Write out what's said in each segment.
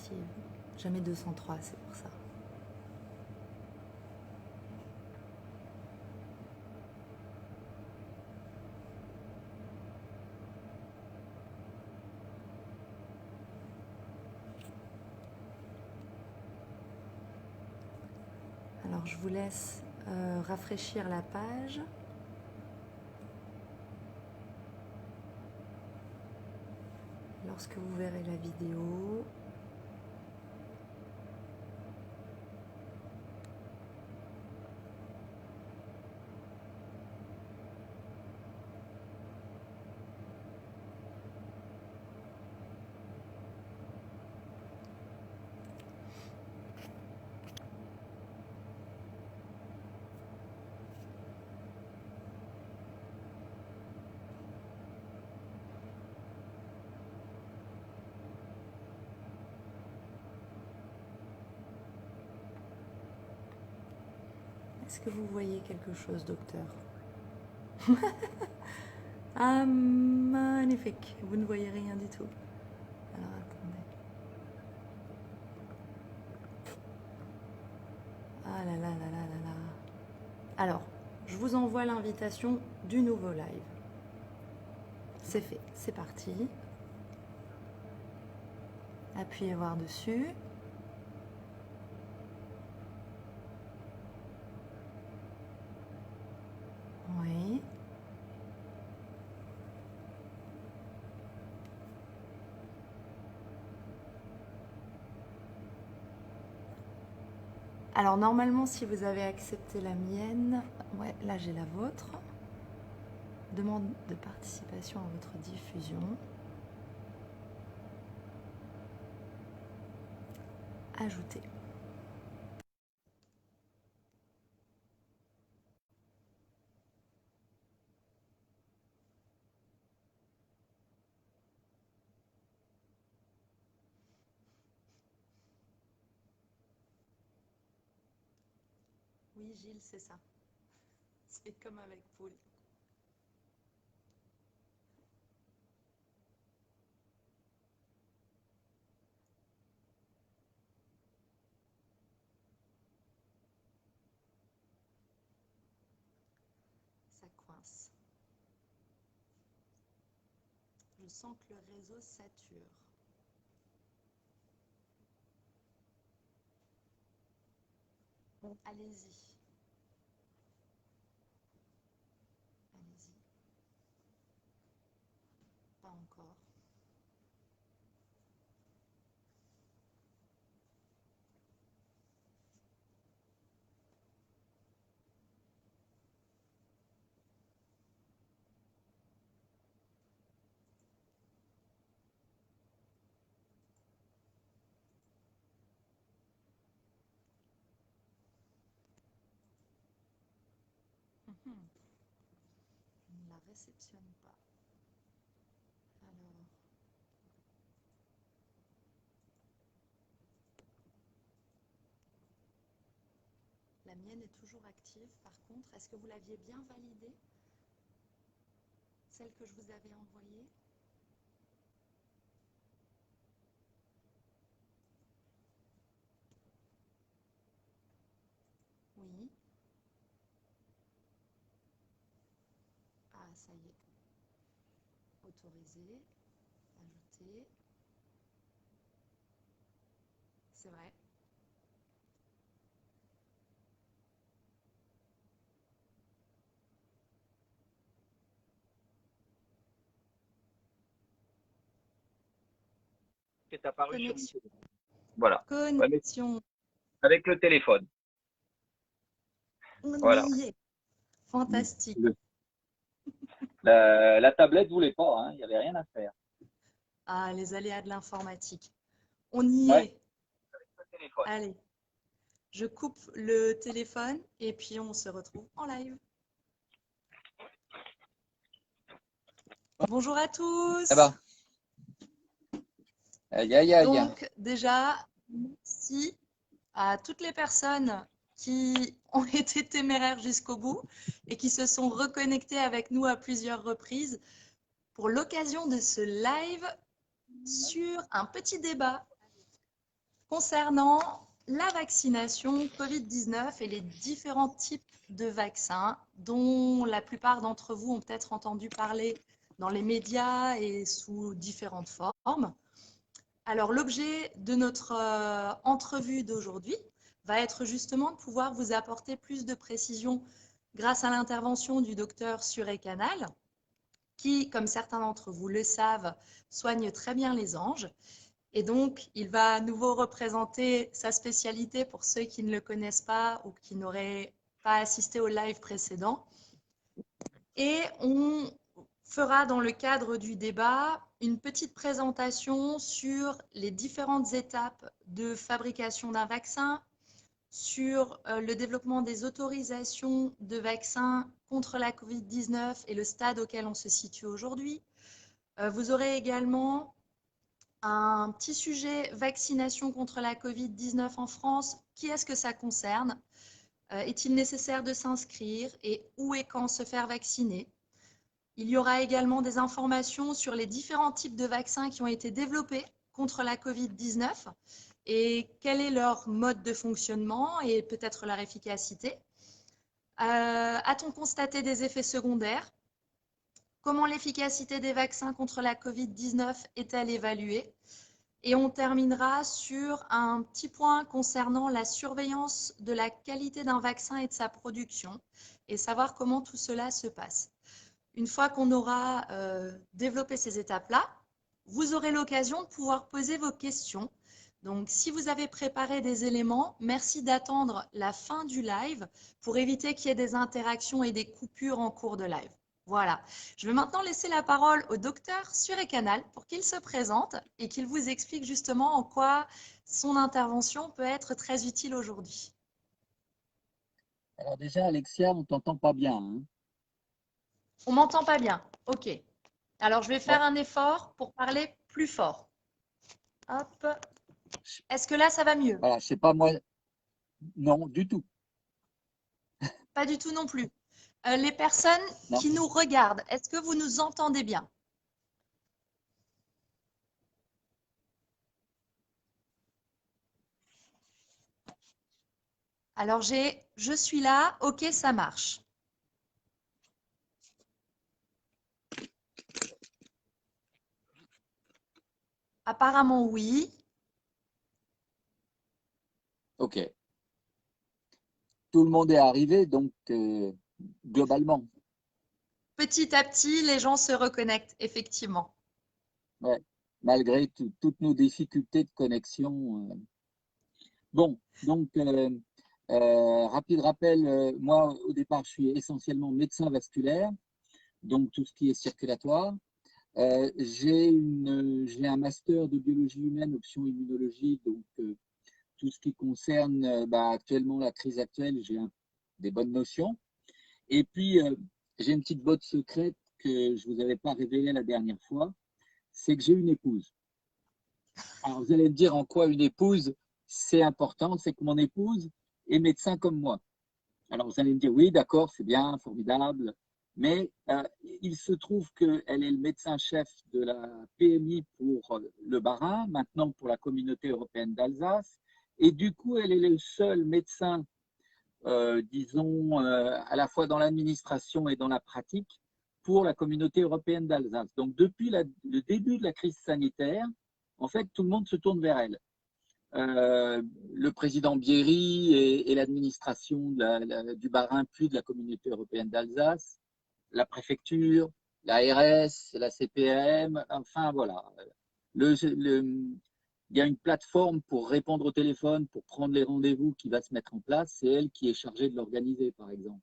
active. Jamais 203, c'est pour ça. Alors, je vous laisse rafraîchir la page. Lorsque vous verrez la vidéo. Est-ce que vous voyez quelque chose, docteur? Ah, magnifique. Vous ne voyez rien du tout. Alors, attendez. Ah là là là là là là. Alors, je vous envoie l'invitation du nouveau live. C'est fait, c'est parti. Appuyez voir dessus. Oui. Alors normalement, si vous avez accepté la mienne, ouais, là j'ai la vôtre. Demande de participation à votre diffusion. Ajouter. Oui, Gilles, c'est ça. C'est comme avec Paul. Ça coince. Je sens que le réseau sature. Bon, allez-y. Allez-y. Pas encore. Je ne la réceptionne pas. Alors. La mienne est toujours active. Par contre, est-ce que vous l'aviez bien validée? Celle que je vous avais envoyée? Oui. Ah, ça y est. Autoriser. Ajouter. C'est vrai. Qui est apparu sur mon Connexion. téléphone. Voilà. Connexion. Ouais, avec le téléphone. On Voilà. y est. Fantastique. La tablette ne voulait pas, hein, il n'y avait rien à faire. Ah, les aléas de l'informatique. On y Ouais. est. Allez. Je coupe le téléphone et puis on se retrouve en live. Bonjour à tous. Ça va. Aïe, aïe, aïe. Donc déjà, merci à toutes les personnes qui ont été téméraires jusqu'au bout et qui se sont reconnectées avec nous à plusieurs reprises pour l'occasion de ce live sur un petit débat concernant la vaccination Covid-19 et les différents types de vaccins dont la plupart d'entre vous ont peut-être entendu parler dans les médias et sous différentes formes. Alors, l'objet de notre entrevue d'aujourd'hui va être justement de pouvoir vous apporter plus de précisions grâce à l'intervention du docteur Suré-Canal, qui, comme certains d'entre vous le savent, soigne très bien les anges. Et donc, il va à nouveau représenter sa spécialité pour ceux qui ne le connaissent pas ou qui n'auraient pas assisté au live précédent. Et on fera dans le cadre du débat une petite présentation sur les différentes étapes de fabrication d'un vaccin, sur le développement des autorisations de vaccins contre la Covid-19 et le stade auquel on se situe aujourd'hui. Vous aurez également un petit sujet vaccination contre la Covid-19 en France. Qui est-ce que ça concerne? Est-il nécessaire de s'inscrire et où et quand se faire vacciner? Il y aura également des informations sur les différents types de vaccins qui ont été développés contre la Covid-19 et quel est leur mode de fonctionnement et peut-être leur efficacité. A-t-on constaté des effets secondaires? Comment l'efficacité des vaccins contre la Covid-19 est-elle évaluée? Et on terminera sur un petit point concernant la surveillance de la qualité d'un vaccin et de sa production et savoir comment tout cela se passe. Une fois qu'on aura développé ces étapes-là, vous aurez l'occasion de pouvoir poser vos questions. Donc, si vous avez préparé des éléments, merci d'attendre la fin du live pour éviter qu'il y ait des interactions et des coupures en cours de live. Voilà. Je vais maintenant laisser la parole au docteur Suré-Canal pour qu'il se présente et qu'il vous explique justement en quoi son intervention peut être très utile aujourd'hui. Alors déjà, Alexia, on ne t'entend pas bien, hein. On m'entend pas bien. OK. Alors, je vais faire Ouais. un effort pour parler plus fort. Hop. Est-ce que là, ça va mieux? Voilà, je sais pas moi. Non, du tout. Pas du tout non plus. Les personnes Non. qui nous regardent, est-ce que vous nous entendez bien? Alors, je suis là. OK, ça marche. Apparemment, oui. Ok. Tout le monde est arrivé, donc globalement. Petit à petit, les gens se reconnectent, effectivement. Ouais. Malgré toutes nos difficultés de connexion. Bon, donc rapide rappel, moi au départ je suis essentiellement médecin vasculaire, donc tout ce qui est circulatoire. J'ai un master de biologie humaine, option immunologie, donc tout ce qui concerne actuellement la crise actuelle, j'ai des bonnes notions. Et puis, j'ai une petite botte secrète que je ne vous avais pas révélée la dernière fois, c'est que j'ai une épouse. Alors, vous allez me dire en quoi une épouse, c'est important, c'est que mon épouse est médecin comme moi. Alors, vous allez me dire, oui, d'accord, c'est bien, formidable, mais il se trouve qu'elle est le médecin-chef de la PMI pour le Bas-Rhin, maintenant pour la communauté européenne d'Alsace, et du coup, elle est le seul médecin, disons, à la fois dans l'administration et dans la pratique, pour la communauté européenne d'Alsace. Donc, depuis le début de la crise sanitaire, en fait, tout le monde se tourne vers elle. Le président Bierry et l'administration du Bas-Rhin, puis de la communauté européenne d'Alsace, la préfecture, l'ARS, la CPAM, enfin voilà. Il y a une plateforme pour répondre au téléphone, pour prendre les rendez-vous qui va se mettre en place. C'est elle qui est chargée de l'organiser, par exemple.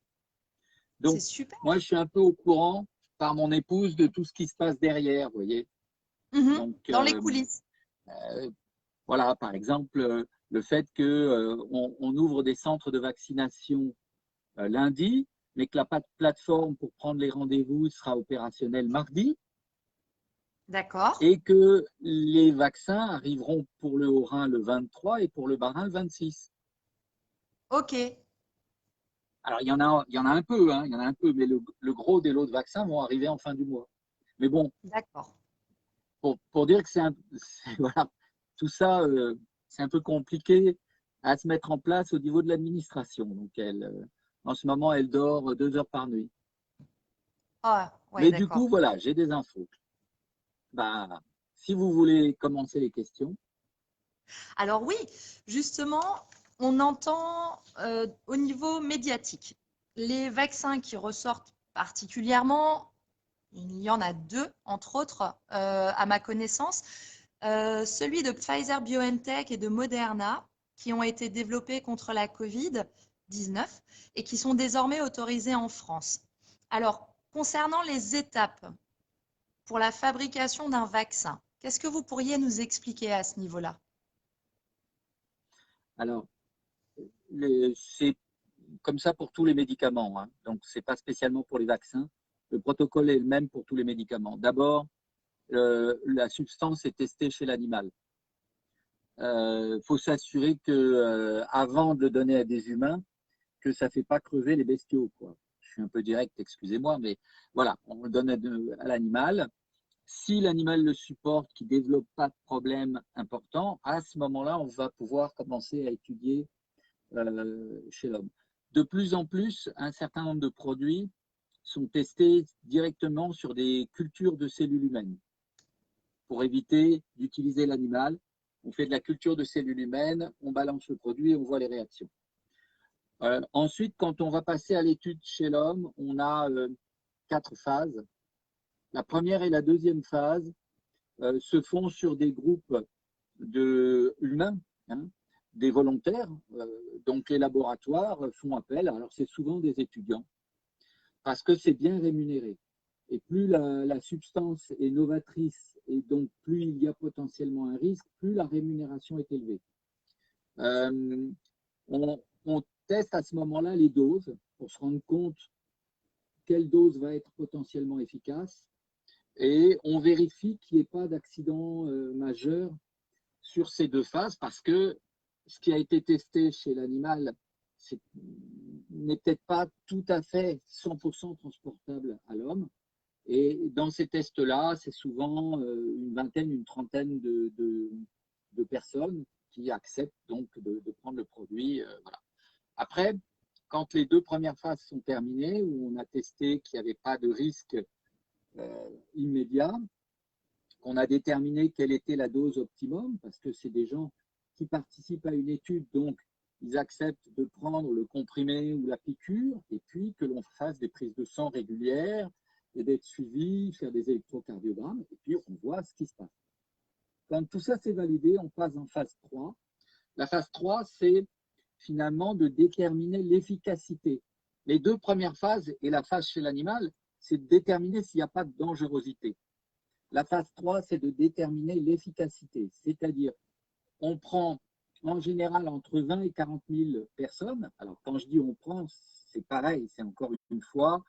C'est Donc, super. moi, je suis un peu au courant par mon épouse de tout ce qui se passe derrière, vous voyez. Donc, Dans les coulisses. voilà, par exemple, le fait qu'on ouvre des centres de vaccination lundi, mais que la plateforme pour prendre les rendez-vous sera opérationnelle mardi. D'accord. Et que les vaccins arriveront pour le Haut-Rhin le 23 et pour le Bas-Rhin le 26. OK. Alors, il y en a un peu, hein, il y en a un peu, mais le gros des lots de vaccins vont arriver en fin du mois. Mais bon, D'accord. pour dire que voilà, tout ça, c'est un peu compliqué à se mettre en place au niveau de l'administration. Donc, en ce moment, elle dort 2 heures par nuit. Ah, ouais, Mais du d'accord. coup, voilà, j'ai des infos. Bah, si vous voulez commencer les questions. Alors oui, justement, on entend au niveau médiatique, les vaccins qui ressortent particulièrement, il y en a deux, entre autres, à ma connaissance, celui de Pfizer-BioNTech et de Moderna, qui ont été développés contre la Covid-19 et qui sont désormais autorisés en France. Alors, concernant les étapes pour la fabrication d'un vaccin, qu'est-ce que vous pourriez nous expliquer à ce niveau-là? Alors, c'est comme ça pour tous les médicaments, hein. Donc, ce n'est pas spécialement pour les vaccins. Le protocole est le même pour tous les médicaments. D'abord, la substance est testée chez l'animal. Faut s'assurer que avant de le donner à des humains, que ça ne fait pas crever les bestiaux, quoi. Je suis un peu direct, excusez-moi, mais voilà, on le donne à l'animal. Si l'animal le supporte, qu'il ne développe pas de problème important, à ce moment-là, on va pouvoir commencer à étudier chez l'homme. De plus en plus, un certain nombre de produits sont testés directement sur des cultures de cellules humaines pour éviter d'utiliser l'animal. On fait de la culture de cellules humaines, on balance le produit et on voit les réactions. Ensuite, quand on va passer à l'étude chez l'homme, on a 4 phases. La première et la deuxième phase se font sur des groupes humains, hein, des volontaires. Donc les laboratoires font appel. Alors c'est souvent des étudiants parce que c'est bien rémunéré. Et plus la substance est novatrice et donc plus il y a potentiellement un risque, plus la rémunération est élevée. On teste à ce moment-là les doses pour se rendre compte quelle dose va être potentiellement efficace et on vérifie qu'il n'y ait pas d'accident majeur sur ces 2 phases parce que ce qui a été testé chez l'animal n'est peut-être pas tout à fait 100% transportable à l'homme. Et dans ces tests-là, c'est souvent une vingtaine, une trentaine de personnes qui acceptent donc de prendre le produit. Voilà. Après, quand les 2 premières phases sont terminées, où on a testé qu'il n'y avait pas de risque immédiat, qu'on a déterminé quelle était la dose optimum, parce que c'est des gens qui participent à une étude, donc ils acceptent de prendre le comprimé ou la piqûre, et puis que l'on fasse des prises de sang régulières, et d'être suivi, faire des électrocardiogrammes, et puis on voit ce qui se passe. Quand tout ça c'est validé, on passe en phase 3. La phase 3, c'est finalement de déterminer l'efficacité. Les 2 premières phases et la phase chez l'animal, c'est de déterminer s'il n'y a pas de dangerosité. La phase 3, c'est de déterminer l'efficacité, c'est-à-dire on prend en général entre 20 et 40 000 personnes. Alors quand je dis on prend, c'est pareil, c'est encore une fois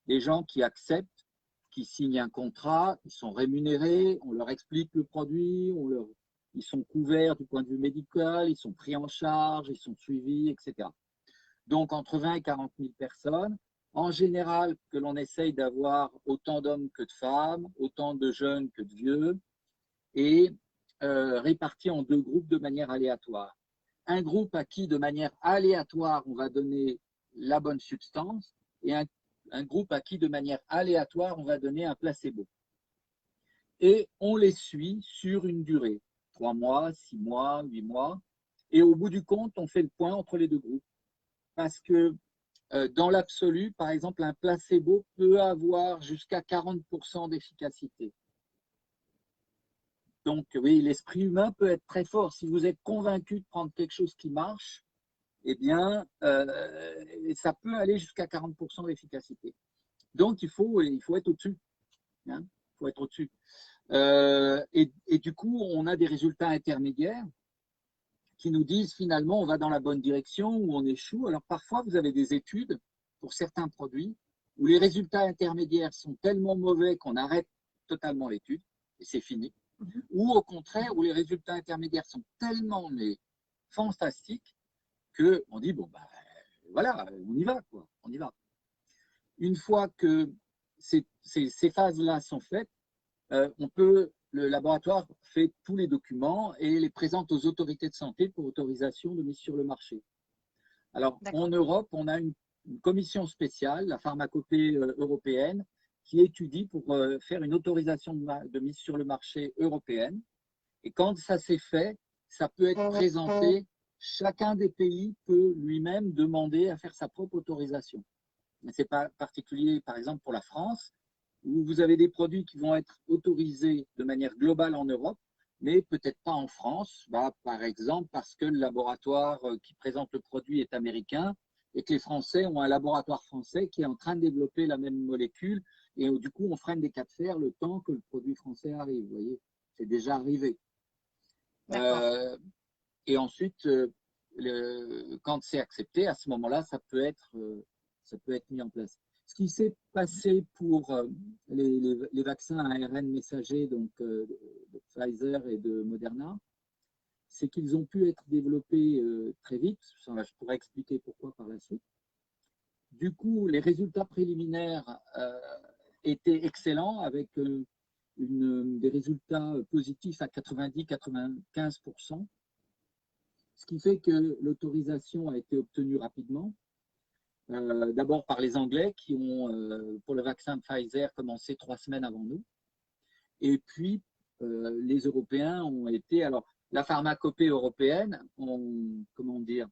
des gens qui acceptent, qui signent un contrat, ils sont rémunérés, on leur explique le produit, ils sont couverts du point de vue médical, ils sont pris en charge, ils sont suivis, etc. Donc entre 20 et 40 000 personnes. En général, que l'on essaye d'avoir autant d'hommes que de femmes, autant de jeunes que de vieux, et répartis en 2 groupes de manière aléatoire. Un groupe à qui, de manière aléatoire, on va donner la bonne substance, et un groupe à qui, de manière aléatoire, on va donner un placebo. Et on les suit sur une durée, 3 mois, 6 mois, 8 mois, et au bout du compte, on fait le point entre les 2 groupes. Parce que dans l'absolu, par exemple, un placebo peut avoir jusqu'à 40% d'efficacité. Donc oui, l'esprit humain peut être très fort. Si vous êtes convaincu de prendre quelque chose qui marche, eh bien, ça peut aller jusqu'à 40% d'efficacité. Donc il faut être au-dessus. Hein, il faut être au-dessus. Et du coup, on a des résultats intermédiaires qui nous disent finalement on va dans la bonne direction ou on échoue. Alors parfois, vous avez des études pour certains produits où les résultats intermédiaires sont tellement mauvais qu'on arrête totalement l'étude et c'est fini. Ou au contraire, où les résultats intermédiaires sont tellement fantastiques qu'on dit bon, bah, voilà, on y va, quoi, on y va. Une fois que ces phases-là sont faites, on peut le laboratoire fait tous les documents et les présente aux autorités de santé pour autorisation de mise sur le marché. Alors, en Europe, on a une commission spéciale, la pharmacopée européenne, qui étudie pour faire une autorisation de mise sur le marché européenne. Et quand ça s'est fait, ça peut être présenté. Chacun des pays peut lui-même demander à faire sa propre autorisation. Mais ce n'est pas particulier, par exemple, pour la France, où vous avez des produits qui vont être autorisés de manière globale en Europe, mais peut-être pas en France, par exemple parce que le laboratoire qui présente le produit est américain et que les Français ont un laboratoire français qui est en train de développer la même molécule et du coup on freine des cas de fer le temps que le produit français arrive. Vous voyez, c'est déjà arrivé. Et ensuite, quand c'est accepté, à ce moment-là, ça peut être mis en place. Ce qui s'est passé pour les vaccins à ARN messager, donc de Pfizer et de Moderna, c'est qu'ils ont pu être développés très vite. Je pourrais expliquer pourquoi par la suite. Du coup, les résultats préliminaires étaient excellents avec des résultats positifs à 90-95%, ce qui fait que l'autorisation a été obtenue rapidement. D'abord par les Anglais qui ont, pour le vaccin Pfizer, commencé 3 semaines avant nous. Et puis, les Européens ont été… Alors, la pharmacopée européenne, comment dire,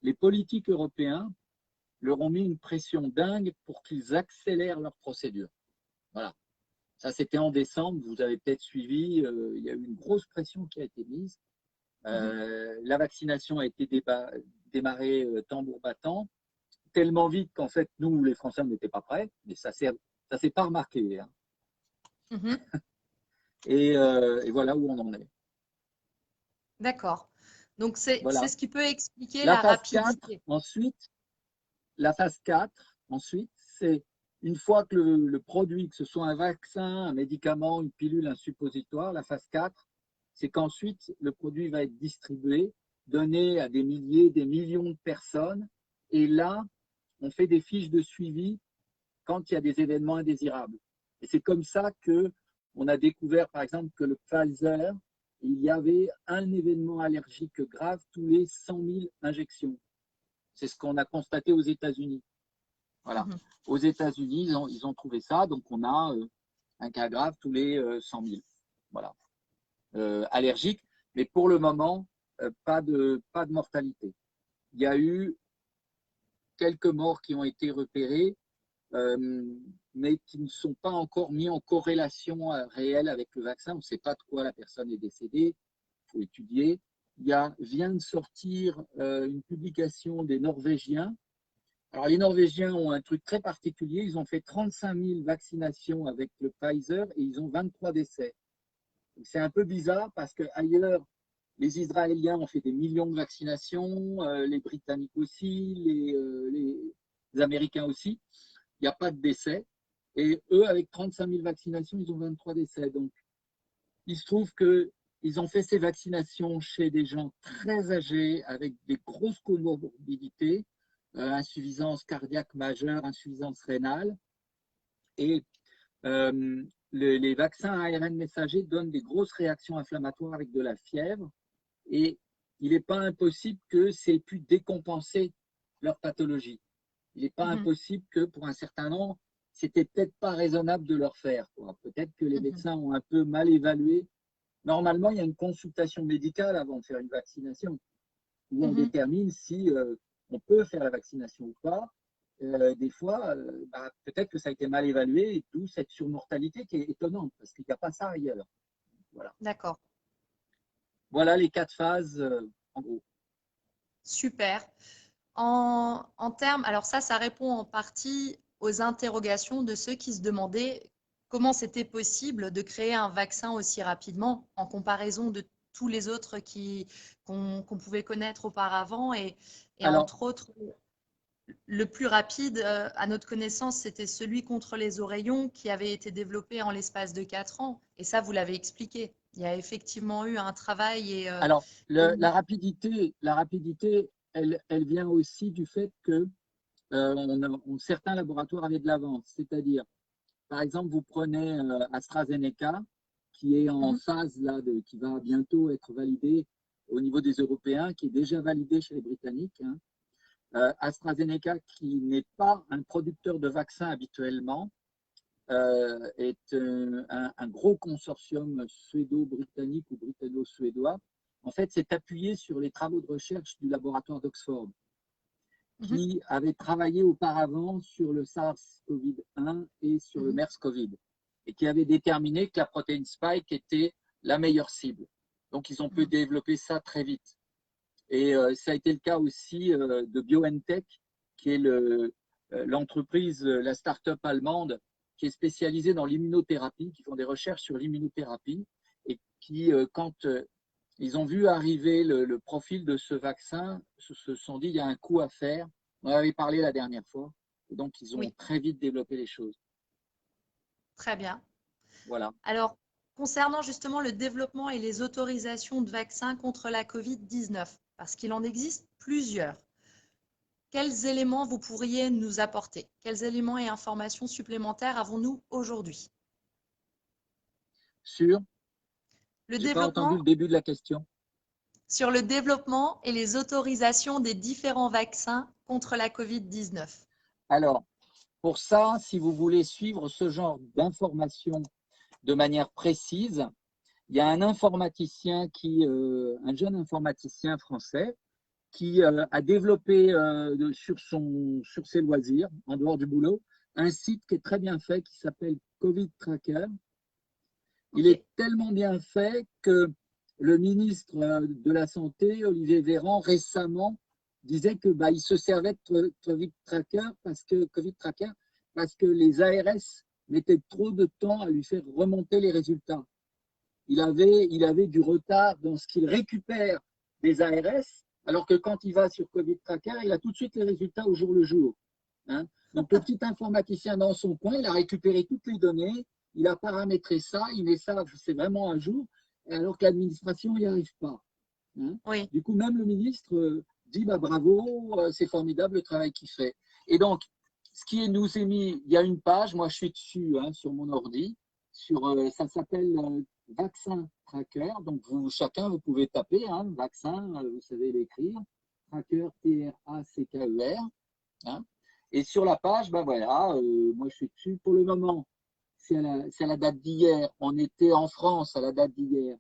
les politiques européens leur ont mis une pression dingue pour qu'ils accélèrent leur procédure. Voilà. Ça, c'était en décembre. Vous avez peut-être suivi. Il y a eu une grosse pression qui a été mise. La vaccination a été démarrée tambour battant, tellement vite qu'en fait, nous, les Français, on n'était pas prêts. Mais ça ne s'est pas remarqué. Hein. Et voilà où on en est. D'accord. Donc, c'est Voilà. ce qui peut expliquer La la phase rapidité. 4, ensuite, la phase 4, ensuite, c'est une fois que le produit, que ce soit un vaccin, un médicament, une pilule, un suppositoire, la phase 4, c'est qu'ensuite, le produit va être distribué, donné à des milliers, des millions de personnes. Et là, on fait des fiches de suivi quand il y a des événements indésirables. Et c'est comme ça qu'on a découvert, par exemple, que le Pfizer, il y avait un événement allergique grave tous les 100 000 injections. C'est ce qu'on a constaté aux États-Unis. Voilà. Aux États-Unis, ils ont trouvé ça. Donc, on a un cas grave tous les 100 000. Voilà. Allergique. Mais pour le moment, pas de mortalité. Il y a eu quelques morts qui ont été repérées, mais qui ne sont pas encore mis en corrélation réelle avec le vaccin. On ne sait pas de quoi la personne est décédée. Il faut étudier. Vient de sortir une publication des Norvégiens. Alors, les Norvégiens ont un truc très particulier. Ils ont fait 35 000 vaccinations avec le Pfizer et ils ont 23 décès. C'est un peu bizarre parce qu'ailleurs, les Israéliens ont fait des millions de vaccinations, les Britanniques aussi, les Américains aussi. Il n'y a pas de décès. Et eux, avec 35 000 vaccinations, ils ont 23 décès. Donc, il se trouve qu'ils ont fait ces vaccinations chez des gens très âgés, avec des grosses comorbidités, insuffisance cardiaque majeure, insuffisance rénale. Et les vaccins à ARN messager donnent des grosses réactions inflammatoires avec de la fièvre. Et il n'est pas impossible que c'est pu décompenser leur pathologie. Il n'est pas impossible que pour un certain nombre, c'était peut-être pas raisonnable de leur faire. Peut-être que les médecins ont un peu mal évalué. Normalement, il y a une consultation médicale avant de faire une vaccination, où on détermine si on peut faire la vaccination ou pas. Des fois, peut-être que ça a été mal évalué, d'où cette surmortalité qui est étonnante, parce qu'il n'y a pas ça ailleurs. Voilà. D'accord. Voilà les 4 phases, en gros. Super. En termes, alors ça répond en partie aux interrogations de ceux qui se demandaient comment c'était possible de créer un vaccin aussi rapidement en comparaison de tous les autres qu'on pouvait connaître auparavant. Et alors, entre autres, le plus rapide, à notre connaissance, c'était celui contre les oreillons qui avait été développé en l'espace de 4 ans. Et ça, vous l'avez expliqué. Il y a effectivement eu un travail. Alors, la rapidité, elle vient aussi du fait que certains laboratoires avaient de l'avance. C'est-à-dire, par exemple, vous prenez AstraZeneca, qui est en phase là, qui va bientôt être validé au niveau des Européens, qui est déjà validé chez les Britanniques. Hein. AstraZeneca, qui n'est pas un producteur de vaccins habituellement, est un gros consortium suédo-britannique ou britanno-suédois. En fait, c'est appuyé sur les travaux de recherche du laboratoire d'Oxford, qui avait travaillé auparavant sur le SARS-CoV-1 et sur le MERS-CoV, et qui avait déterminé que la protéine Spike était la meilleure cible. Donc, ils ont pu développer ça très vite. Et ça a été le cas aussi de BioNTech, qui est l'entreprise, la start-up allemande, qui est spécialisée dans l'immunothérapie, qui font des recherches sur l'immunothérapie, et qui, quand ils ont vu arriver le profil de ce vaccin, se sont dit il y a un coup à faire. On en avait parlé la dernière fois, et donc ils ont très vite développé les choses. Très bien. Voilà. Alors, concernant justement le développement et les autorisations de vaccins contre la COVID-19, parce qu'il en existe plusieurs, quels éléments vous pourriez nous apporter? Quels éléments et informations supplémentaires avons-nous aujourd'hui? Sur Le J'ai pas entendu développement, le début de la question. sur le développement et les autorisations des différents vaccins contre la COVID-19. Alors, pour ça, si vous voulez suivre ce genre d'informations de manière précise, il y a un informaticien un jeune informaticien français qui a développé sur ses loisirs, en dehors du boulot, un site qui est très bien fait, qui s'appelle Covid Tracker. Il est tellement bien fait que le ministre de la Santé, Olivier Véran, récemment disait que il se servait de Covid Tracker parce que les ARS mettaient trop de temps à lui faire remonter les résultats. Il avait du retard dans ce qu'il récupère des ARS, alors que quand il va sur Covid Tracker, il a tout de suite les résultats au jour le jour. Hein. Donc, le petit informaticien dans son coin, il a récupéré toutes les données, il a paramétré ça, il met ça, c'est vraiment à jour, alors que l'administration n'y arrive pas. Hein. Oui. Du coup, même le ministre dit bravo, c'est formidable le travail qu'il fait. Et donc, ce qui nous est mis, il y a une page, moi je suis dessus sur mon ordi, ça s'appelle Vaccin Tracker. Donc, chacun, vous pouvez taper vaccin, vous savez l'écrire, Tracker, T-R-A-C-K-E-R. Hein. Et sur la page, voilà, moi je suis dessus. Pour le moment, c'est à la date d'hier. On était en France à la date d'hier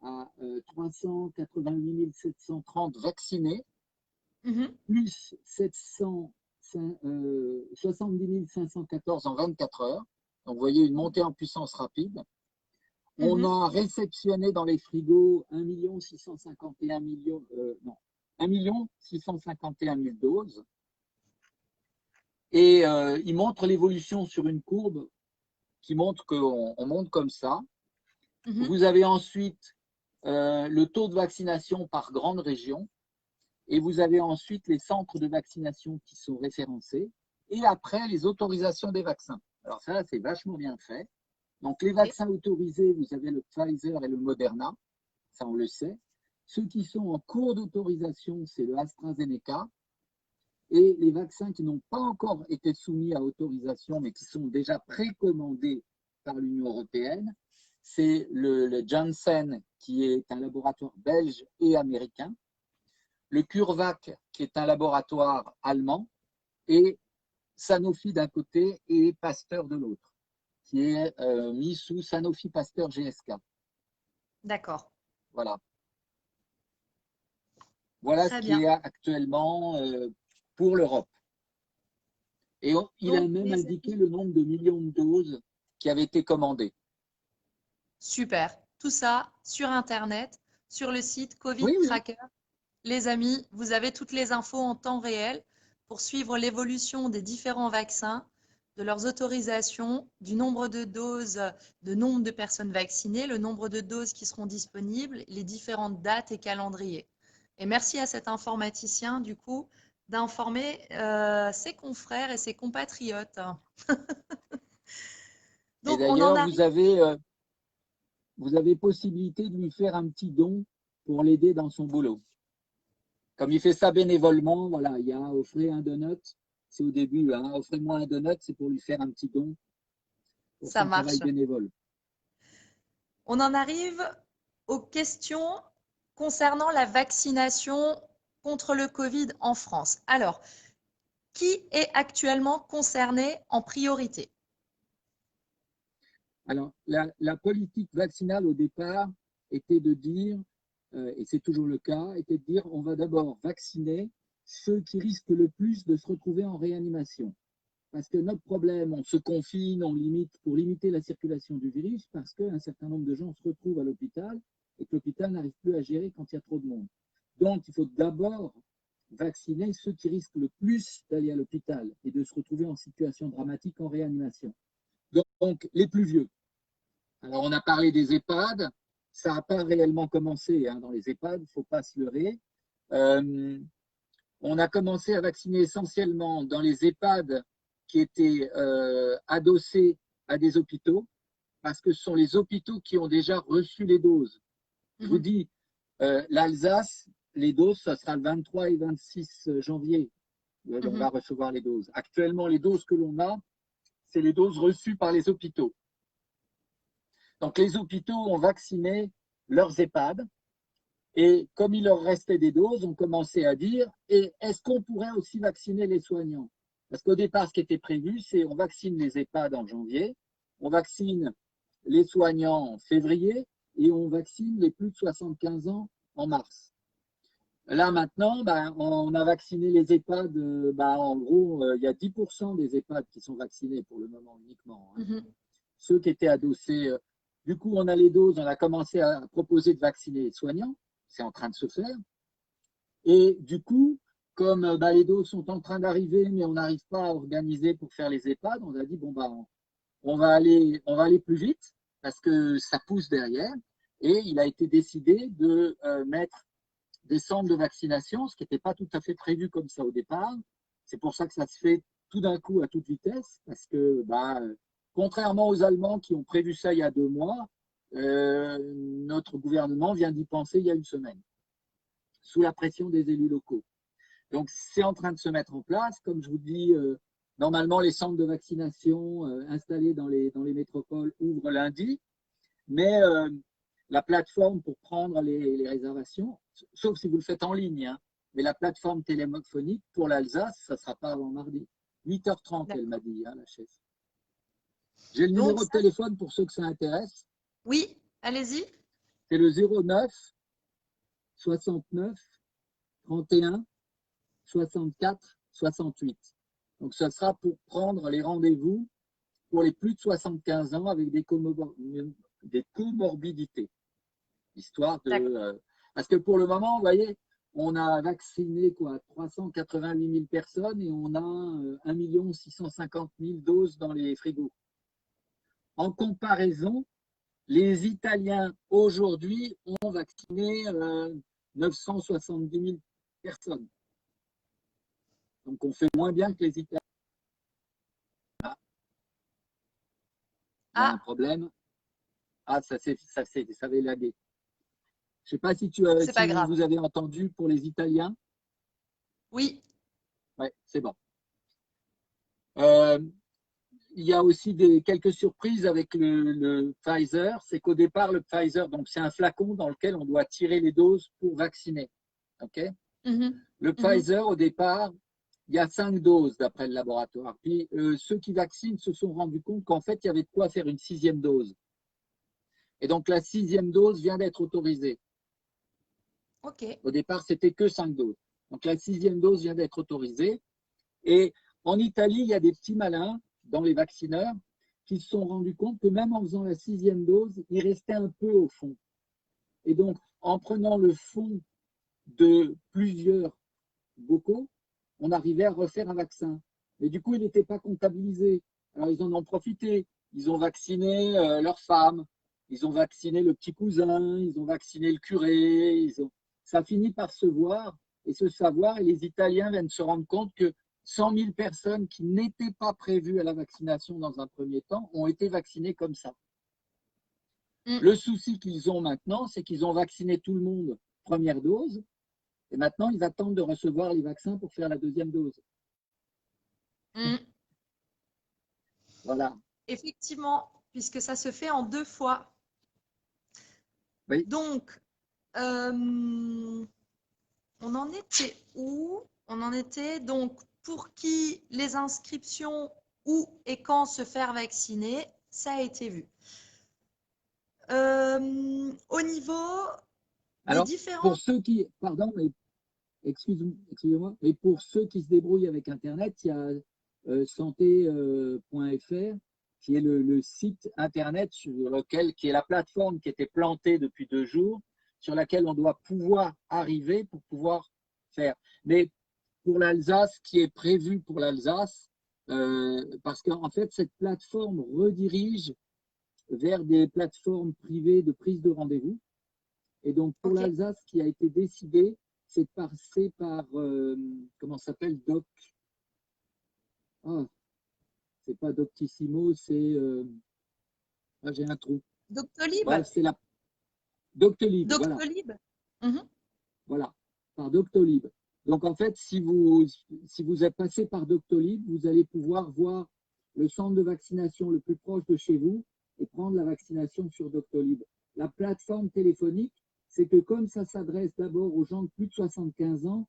à 388 730 vaccinés, plus 70 514 en 24 heures. Donc, vous voyez une montée en puissance rapide. On a réceptionné dans les frigos 1 651 000 doses. Et il montre l'évolution sur une courbe qui montre qu'on monte comme ça. Vous avez ensuite le taux de vaccination par grande région. Et vous avez ensuite les centres de vaccination qui sont référencés. Et après, les autorisations des vaccins. Alors ça, c'est vachement bien fait. Donc, les vaccins autorisés, vous avez le Pfizer et le Moderna. Ça, on le sait. Ceux qui sont en cours d'autorisation, c'est le AstraZeneca. Et les vaccins qui n'ont pas encore été soumis à autorisation, mais qui sont déjà précommandés par l'Union européenne, c'est le Janssen, qui est un laboratoire belge et américain, le CureVac, qui est un laboratoire allemand, et Sanofi d'un côté et Pasteur de l'autre, qui est mis sous Sanofi Pasteur GSK. D'accord. Voilà. Voilà Très ce qui bien. est actuellement pour l'Europe. Et il a même indiqué le nombre de millions de doses qui avaient été commandées. Super. Tout ça sur Internet, sur le site Covid Oui, oui. Tracker. Les amis, vous avez toutes les infos en temps réel pour suivre l'évolution des différents vaccins, de leurs autorisations, du nombre de doses, de nombre de personnes vaccinées, le nombre de doses qui seront disponibles, les différentes dates et calendriers. Et merci à cet informaticien, du coup, d'informer ses confrères et ses compatriotes. Et Donc, on en d'ailleurs, arrive. vous avez possibilité de lui faire un petit don pour l'aider dans son boulot. Comme il fait ça bénévolement, voilà, il y a offrez un donut, c'est au début, offrez-moi un donut, c'est pour lui faire un petit don pour Ça son travail marche. bénévole. On en arrive aux questions concernant la vaccination contre le Covid en France. Alors, qui est actuellement concerné en priorité? Alors, la politique vaccinale au départ était de dire, et c'est toujours le cas, était de dire on va d'abord vacciner ceux qui risquent le plus de se retrouver en réanimation. Parce que notre problème, on se confine, on limite pour limiter la circulation du virus, parce qu'un certain nombre de gens se retrouvent à l'hôpital et que l'hôpital n'arrive plus à gérer quand il y a trop de monde. Donc, il faut d'abord vacciner ceux qui risquent le plus d'aller à l'hôpital et de se retrouver en situation dramatique en réanimation. Donc, les plus vieux. Alors, on a parlé des EHPAD, ça n'a pas réellement commencé dans les EHPAD, il ne faut pas se leurrer. On a commencé à vacciner essentiellement dans les EHPAD qui étaient adossés à des hôpitaux, parce que ce sont les hôpitaux qui ont déjà reçu les doses. Je vous dis, l'Alsace, les doses, ça sera le 23 et 26 janvier. On va recevoir les doses. Actuellement, les doses que l'on a, c'est les doses reçues par les hôpitaux. Donc, les hôpitaux ont vacciné leurs EHPAD. Et comme il leur restait des doses, on commençait à dire, et est-ce qu'on pourrait aussi vacciner les soignants? Parce qu'au départ, ce qui était prévu, c'est on vaccine les EHPAD en janvier, on vaccine les soignants en février et on vaccine les plus de 75 ans en mars. Là, maintenant, on a vacciné les EHPAD, en gros, il y a 10% des EHPAD qui sont vaccinés pour le moment uniquement. Ceux qui étaient adossés. Du coup, on a les doses, on a commencé à proposer de vacciner les soignants. C'est en train de se faire. Et du coup, comme les doses sont en train d'arriver, mais on n'arrive pas à organiser pour faire les EHPAD, on a dit, on va aller plus vite parce que ça pousse derrière. Et il a été décidé de mettre des centres de vaccination, ce qui n'était pas tout à fait prévu comme ça au départ. C'est pour ça que ça se fait tout d'un coup à toute vitesse, parce que contrairement aux Allemands qui ont prévu ça il y a 2 mois, notre gouvernement vient d'y penser il y a 1 semaine, sous la pression des élus locaux. Donc, c'est en train de se mettre en place. Comme je vous dis, normalement, les centres de vaccination installés dans les métropoles ouvrent lundi, mais la plateforme pour prendre les réservations, sauf si vous le faites en ligne, mais la plateforme téléphonique pour l'Alsace, ça ne sera pas avant mardi. 8h30, elle m'a dit, la chef. J'ai le numéro de téléphone pour ceux que ça intéresse. Oui, allez-y. C'est le 09 69 31 64 68. Donc, ça sera pour prendre les rendez-vous pour les plus de 75 ans avec des comorbidités. Histoire de. Parce que pour le moment, vous voyez, on a vacciné 388 000 personnes et on a 1 650 000 doses dans les frigos. En comparaison, les Italiens aujourd'hui ont vacciné 970 000 personnes. Donc, on fait moins bien que les Italiens. Il y a un problème. Ça avait lagué. Je ne sais pas si vous avez entendu pour les Italiens. Oui. Oui, c'est bon. Il y a aussi quelques surprises avec le Pfizer. C'est qu'au départ, le Pfizer, donc c'est un flacon dans lequel on doit tirer les doses pour vacciner. Okay. Le Pfizer, au départ, il y a 5 doses d'après le laboratoire. Puis ceux qui vaccinent se sont rendus compte qu'en fait, il y avait de quoi faire une 6e dose. Et donc, la 6e dose vient d'être autorisée. Au départ, c'était que 5 doses. Donc, la 6e dose vient d'être autorisée. Et en Italie, il y a des petits malins dans les vaccineurs qui se sont rendus compte que même en faisant la 6e dose, ils restaient un peu au fond. Et donc, en prenant le fond de plusieurs bocaux, on arrivait à refaire un vaccin. Mais du coup, il n'était pas comptabilisé. Alors, ils en ont profité. Ils ont vacciné leurs femmes, ils ont vacciné le petit cousin, ils ont vacciné le curé. Ça finit par se voir et se savoir. Et les Italiens viennent se rendre compte que 100 000 personnes qui n'étaient pas prévues à la vaccination dans un premier temps ont été vaccinées comme ça. Le souci qu'ils ont maintenant, c'est qu'ils ont vacciné tout le monde première dose. Et maintenant, ils attendent de recevoir les vaccins pour faire la 2e dose. Voilà. Effectivement, puisque ça se fait en 2 fois. Oui. Donc, on en était où? On en était donc pour qui les inscriptions, où et quand se faire vacciner, ça a été vu. Au niveau des Alors, pour différents… ceux qui, pardon, mais excusez-moi, mais pour ceux qui se débrouillent avec Internet, il y a santé.fr qui est le site Internet sur lequel, qui est la plateforme qui était plantée depuis 2 jours, sur laquelle on doit pouvoir arriver pour pouvoir faire. Mais pour l'Alsace, qui est prévu pour l'Alsace, parce qu'en fait, cette plateforme redirige vers des plateformes privées de prise de rendez-vous. Et donc, pour Ok, l'Alsace, ce qui a été décidé, c'est de passer par, comment ça s'appelle, Doc. Ah, c'est pas Doctissimo, c'est. Ah, j'ai un trou. Doctolib. Bref, c'est la Doctolib, voilà. Doctolib. Mhm. Voilà, par Doctolib. Donc, en fait, si vous êtes passé par Doctolib, vous allez pouvoir voir le centre de vaccination le plus proche de chez vous et prendre la vaccination sur Doctolib. La plateforme téléphonique, c'est que comme ça s'adresse d'abord aux gens de plus de 75 ans,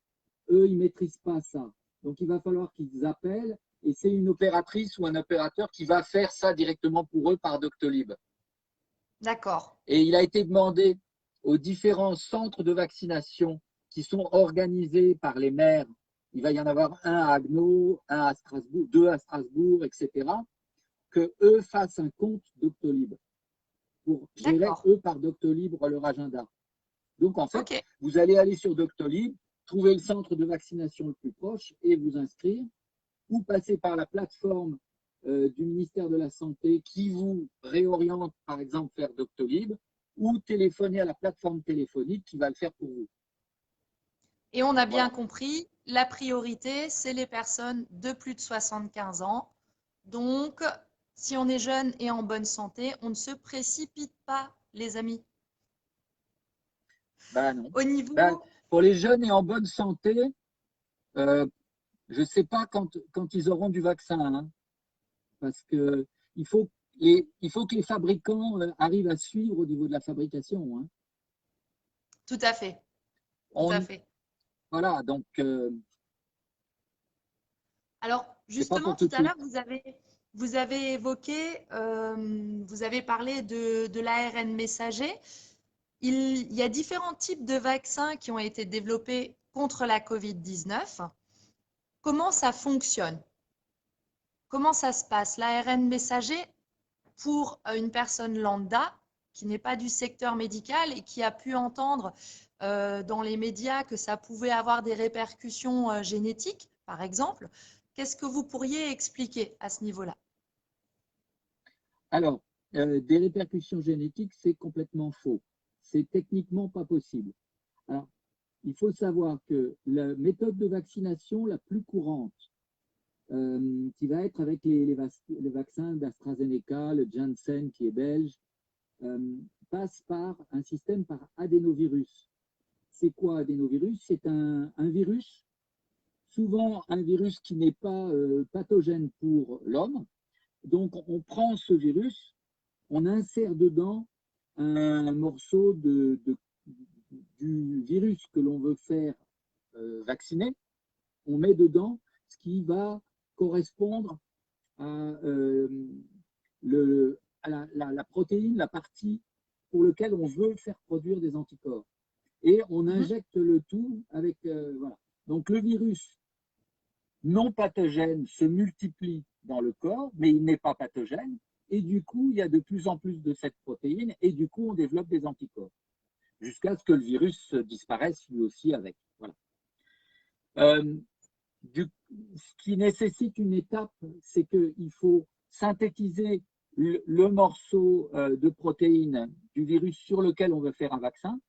eux, ils ne maîtrisent pas ça. Donc, il va falloir qu'ils appellent et c'est une opératrice ou un opérateur qui va faire ça directement pour eux par Doctolib. D'accord. Et il a été demandé aux différents centres de vaccination qui sont organisés par les maires, il va y en avoir un à Agno, un à Strasbourg, 2 à Strasbourg, etc., que eux fassent un compte Doctolib pour gérer, D'accord. eux, par Doctolib, leur agenda. Donc, en fait, Ok. vous allez aller sur Doctolib, trouver le centre de vaccination le plus proche et vous inscrire, ou passer par la plateforme du ministère de la Santé qui vous réoriente, par exemple, vers Doctolib, ou téléphoner à la plateforme téléphonique qui va le faire pour vous. Et on a bien Voilà. compris, la priorité, c'est les personnes de plus de 75 ans. Donc, si on est jeune et en bonne santé, on ne se précipite pas, les amis. Ben non. Au Ben, niveau… pour les jeunes et en bonne santé, euh, je ne sais pas quand ils auront du vaccin, hein, parce que il faut que les fabricants arrivent à suivre au niveau de la fabrication. Hein. Tout à fait. Tout à On, fait. voilà, donc Alors, c'est pas justement, pour tout tout de à suite. l'heure, vous avez évoqué, vous avez parlé de l'ARN messager. Il y a différents types de vaccins qui ont été développés contre la COVID-19. Comment ça fonctionne? Comment ça se passe? L'ARN messager, pour une personne lambda qui n'est pas du secteur médical et qui a pu entendre dans les médias que ça pouvait avoir des répercussions génétiques, par exemple, qu'est-ce que vous pourriez expliquer à ce niveau-là? Alors, des répercussions génétiques, c'est complètement faux. C'est techniquement pas possible. Alors, il faut savoir que la méthode de vaccination la plus courante, qui va être avec les vaccins d'AstraZeneca, le Janssen qui est belge, euh, passe par un système par adénovirus. C'est quoi adénovirus? C'est un virus, souvent un virus qui n'est pas pathogène pour l'homme. Donc, on prend ce virus, on insère dedans un morceau du virus que l'on veut faire vacciner. On met dedans ce qui va correspondre à, la protéine, la partie pour laquelle on veut faire produire des anticorps. Et on Mhm. injecte le tout avec… voilà. Donc le virus non pathogène se multiplie dans le corps, mais il n'est pas pathogène. Et du coup, il y a de plus en plus de cette protéine et du coup, on développe des anticorps jusqu'à ce que le virus disparaisse lui aussi avec. Voilà. Euh, ce qui nécessite une étape, c'est qu'il faut synthétiser le morceau de protéine du virus sur lequel on veut faire un vaccin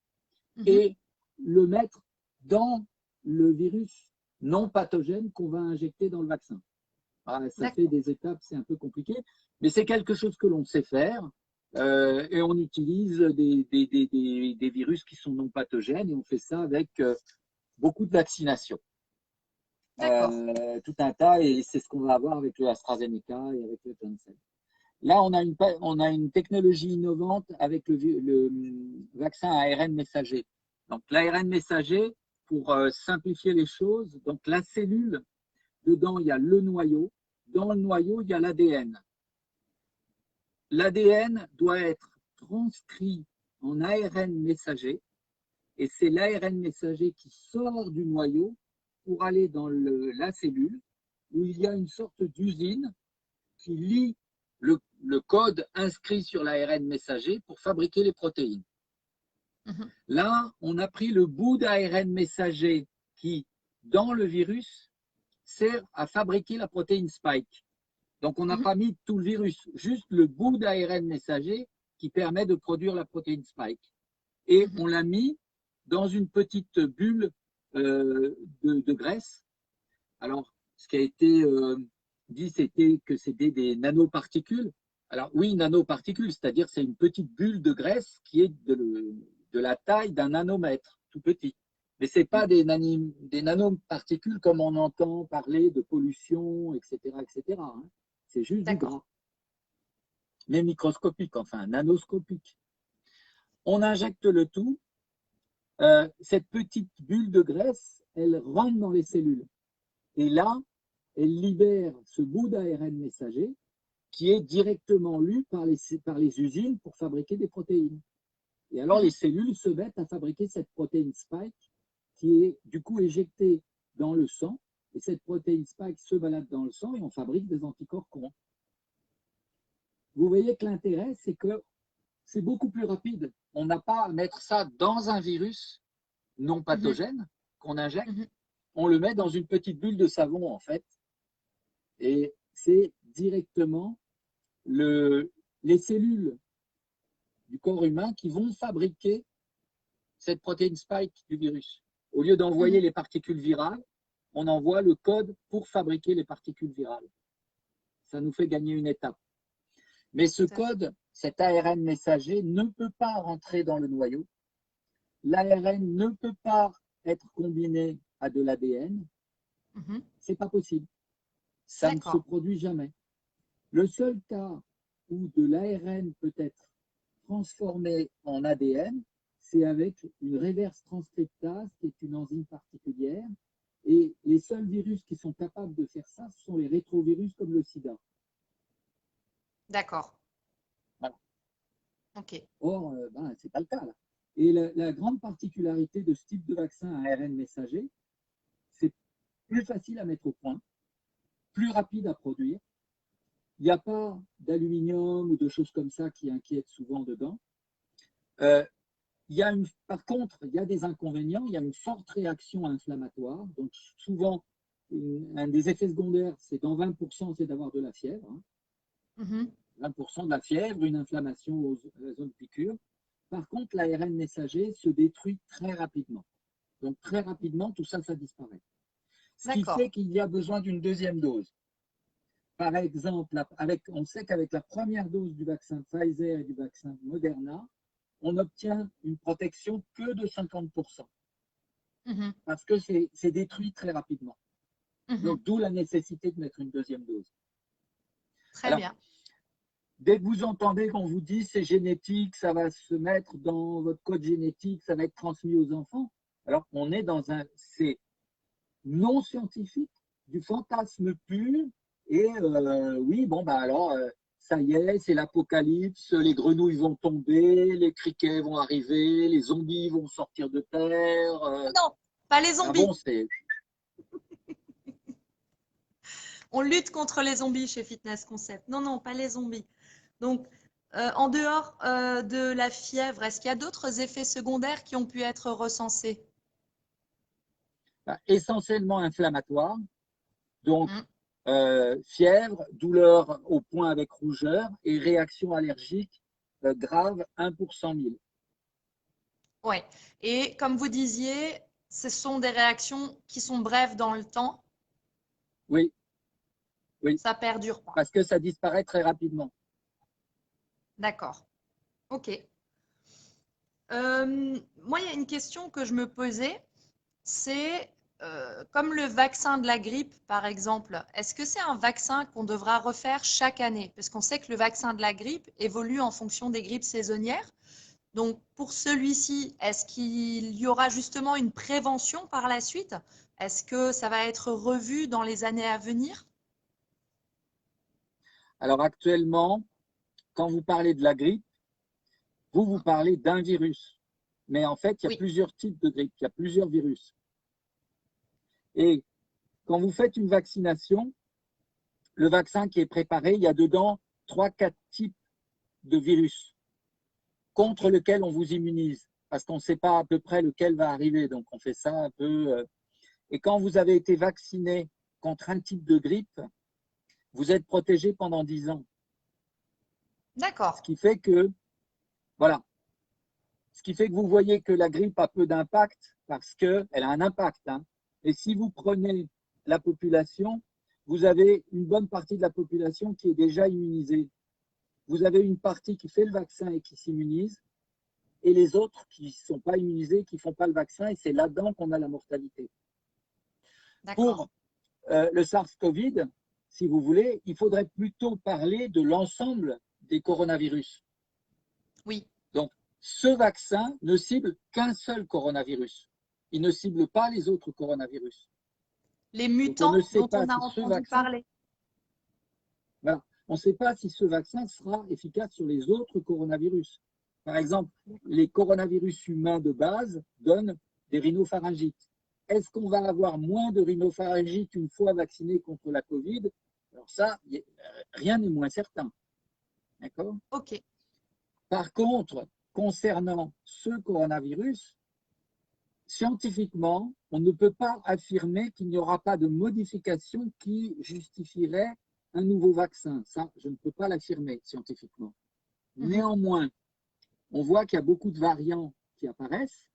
Mhm. et le mettre dans le virus non pathogène qu'on va injecter dans le vaccin. Ah, ça fait D'accord. des étapes, c'est un peu compliqué, mais c'est quelque chose que l'on sait faire et on utilise des virus qui sont non pathogènes et on fait ça avec beaucoup de vaccinations. D'accord. Tout un tas et c'est ce qu'on va avoir avec le AstraZeneca et avec le Janssen. Là, on a une technologie innovante avec le vaccin ARN messager. Donc, l'ARN messager, pour simplifier les choses, donc la cellule, dedans, il y a le noyau. Dans le noyau, il y a l'ADN. L'ADN doit être transcrit en ARN messager et c'est l'ARN messager qui sort du noyau pour aller dans la cellule où il y a une sorte d'usine qui lie le code inscrit sur l'ARN messager pour fabriquer les protéines. Là, on a pris le bout d'ARN messager qui, dans le virus, sert à fabriquer la protéine spike. Donc, on n'a pas mis tout le virus, juste le bout d'ARN messager qui permet de produire la protéine spike. Et on l'a mis dans une petite bulle de graisse. Alors, ce qui a été dit, c'était que c'était des nanoparticules. Alors oui, nanoparticules, c'est-à-dire c'est une petite bulle de graisse qui est de la taille d'un nanomètre, tout petit. Mais ce n'est pas des nanoparticules comme on entend parler de pollution, etc. etc. Hein. C'est juste du gras. Mais microscopique, enfin nanoscopique. On injecte le tout. Cette petite bulle de graisse, elle rentre dans les cellules. Et là, elle libère ce bout d'ARN messager qui est directement lu par les usines pour fabriquer des protéines. Et alors, les cellules se mettent à fabriquer cette protéine spike qui est du coup éjectée dans le sang. Et cette protéine spike se balade dans le sang et on fabrique des anticorps courants. Vous voyez que l'intérêt, c'est que c'est beaucoup plus rapide. On n'a pas à mettre ça dans un virus non pathogène qu'on injecte. On le met dans une petite bulle de savon, en fait. Et c'est directement les cellules du corps humain qui vont fabriquer cette protéine spike du virus. Au lieu d'envoyer les particules virales, on envoie le code pour fabriquer les particules virales. Ça nous fait gagner une étape. Mais ce code, cet ARN messager, ne peut pas rentrer dans le noyau. L'ARN ne peut pas être combiné à de l'ADN. C'est pas possible. Ça ne se produit jamais. Le seul cas où de l'ARN peut être transformé en ADN, c'est avec une reverse transcriptase, qui est une enzyme particulière. Et les seuls virus qui sont capables de faire ça, ce sont les rétrovirus comme le sida. D'accord. Voilà. Ok. Or, ce n'est pas le cas là. Et la grande particularité de ce type de vaccin à ARN messager, c'est plus facile à mettre au point, plus rapide à produire. Il n'y a pas d'aluminium ou de choses comme ça qui inquiètent souvent dedans. Par contre, il y a des inconvénients. Il y a une forte réaction inflammatoire. Donc, souvent, un des effets secondaires, c'est dans 20%, c'est d'avoir de la fièvre. 20% de la fièvre, une inflammation à la zone piqûre. Par contre, l'ARN messager se détruit très rapidement. Donc, très rapidement, tout ça, ça disparaît. Ce qui fait qu'il y a besoin d'une deuxième dose. Par exemple, on sait qu'avec la première dose du vaccin Pfizer et du vaccin Moderna, on obtient une protection que de 50%. Parce que c'est détruit très rapidement. Donc, d'où la nécessité de mettre une deuxième dose. Très bien. Dès que vous entendez qu'on vous dit c'est génétique, ça va se mettre dans votre code génétique, ça va être transmis aux enfants, alors on est c'est non scientifique, du fantasme pur, et oui, bon, alors, ça y est, c'est l'apocalypse, les grenouilles vont tomber, les criquets vont arriver, les zombies vont sortir de terre. Non, pas les zombies. On lutte contre les zombies chez Fitness Concept. Non, non, pas les zombies. Donc, en dehors de la fièvre, est-ce qu'il y a d'autres effets secondaires qui ont pu être recensés? Essentiellement inflammatoires. Donc, fièvre, douleur au point avec rougeur et réaction allergique grave 1 pour 100 000. Oui. Et comme vous disiez, ce sont des réactions qui sont brèves dans le temps. Oui. Oui. Ça perdure pas. Parce que ça disparaît très rapidement. D'accord. OK. Moi, il y a une question que je me posais, c'est comme le vaccin de la grippe, par exemple, est-ce que c'est un vaccin qu'on devra refaire chaque année? Parce qu'on sait que le vaccin de la grippe évolue en fonction des grippes saisonnières. Donc, pour celui-ci, est-ce qu'il y aura justement une prévention par la suite? Est-ce que ça va être revu dans les années à venir? Alors actuellement, quand vous parlez de la grippe, vous parlez d'un virus. Mais en fait, il y a Oui, plusieurs types de grippe, il y a plusieurs virus. Et quand vous faites une vaccination, le vaccin qui est préparé, il y a dedans 3-4 types de virus contre lequel on vous immunise, parce qu'on ne sait pas à peu près lequel va arriver. Donc, on fait ça un peu. Et quand vous avez été vacciné contre un type de grippe, vous êtes protégé pendant 10 ans. Ce d'accord. qui fait que, voilà, ce qui fait que vous voyez que la grippe a peu d'impact parce qu'elle a un impact. Hein. Et si vous prenez la population, vous avez une bonne partie de la population qui est déjà immunisée. Vous avez une partie qui fait le vaccin et qui s'immunise, et les autres qui ne sont pas immunisés, qui ne font pas le vaccin, et c'est là-dedans qu'on a la mortalité. D'accord. Pour le SARS-CoV, si vous voulez, il faudrait plutôt parler de l'ensemble des coronavirus. Oui. Donc, ce vaccin ne cible qu'un seul coronavirus. Il ne cible pas les autres coronavirus. Les Donc, on ne mutants sait dont pas on a si ce entendu vaccin, parler. voilà, on ne sait pas si ce vaccin sera efficace sur les autres coronavirus. Par exemple, les coronavirus humains de base donnent des rhinopharyngites. Est-ce qu'on va avoir moins de rhinopharyngites une fois vacciné contre la Covid? Alors ça, rien n'est moins certain. D'accord? Ok. Par contre, concernant ce coronavirus, scientifiquement, on ne peut pas affirmer qu'il n'y aura pas de modification qui justifierait un nouveau vaccin. Ça, je ne peux pas l'affirmer scientifiquement. Néanmoins, on voit qu'il y a beaucoup de variants qui apparaissent,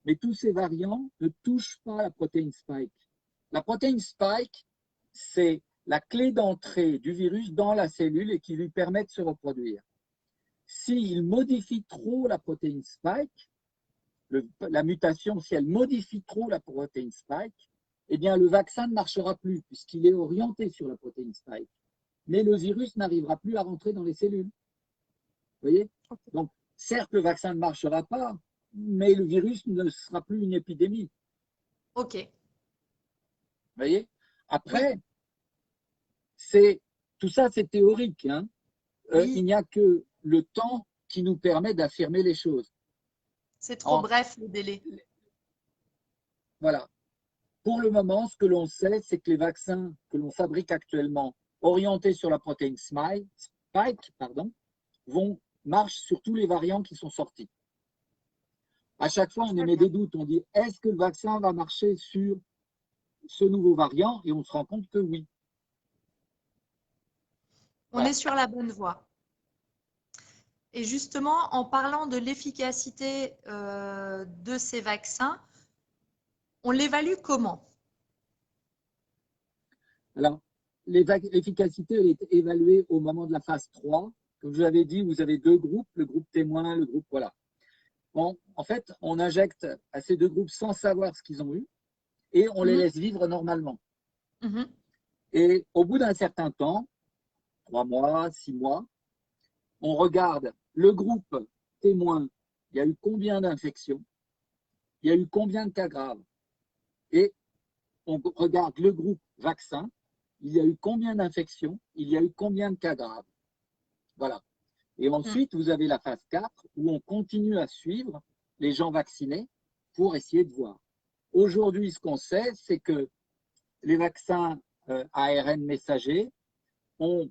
mais tous ces variants ne touchent pas la protéine spike. La protéine spike, c'est la clé d'entrée du virus dans la cellule et qui lui permet de se reproduire. S'il modifie trop la protéine spike, la mutation, si elle modifie trop la protéine spike, eh bien le vaccin ne marchera plus puisqu'il est orienté sur la protéine spike. Mais le virus n'arrivera plus à rentrer dans les cellules. Vous voyez? Donc, certes, le vaccin ne marchera pas, mais le virus ne sera plus une épidémie. Ok. Vous voyez? Après, Oui. tout ça, c'est théorique. Hein. Oui. Il n'y a que le temps qui nous permet d'affirmer les choses. C'est trop bref le délai. Voilà. Pour le moment, ce que l'on sait, c'est que les vaccins que l'on fabrique actuellement, orientés sur la protéine spike, marchent sur tous les variants qui sont sortis. À chaque fois, on émet des doutes. On dit, est-ce que le vaccin va marcher sur ce nouveau variant? Et on se rend compte que oui. On est sur la bonne voie. Et justement, en parlant de l'efficacité de ces vaccins, on l'évalue comment? Alors, l'efficacité est évaluée au moment de la phase 3. Comme je vous l'avais dit, vous avez deux groupes, le groupe témoin, le groupe, voilà. Bon, en fait, on injecte à ces deux groupes sans savoir ce qu'ils ont eu et on les laisse vivre normalement. Et au bout d'un certain temps, 3 mois, 6 mois, on regarde le groupe témoin, il y a eu combien d'infections, il y a eu combien de cas graves. Et on regarde le groupe vaccin, il y a eu combien d'infections, il y a eu combien de cas graves. Voilà. Et ensuite, vous avez la phase 4 où on continue à suivre les gens vaccinés pour essayer de voir. Aujourd'hui, ce qu'on sait, c'est que les vaccins ARN messagers ont,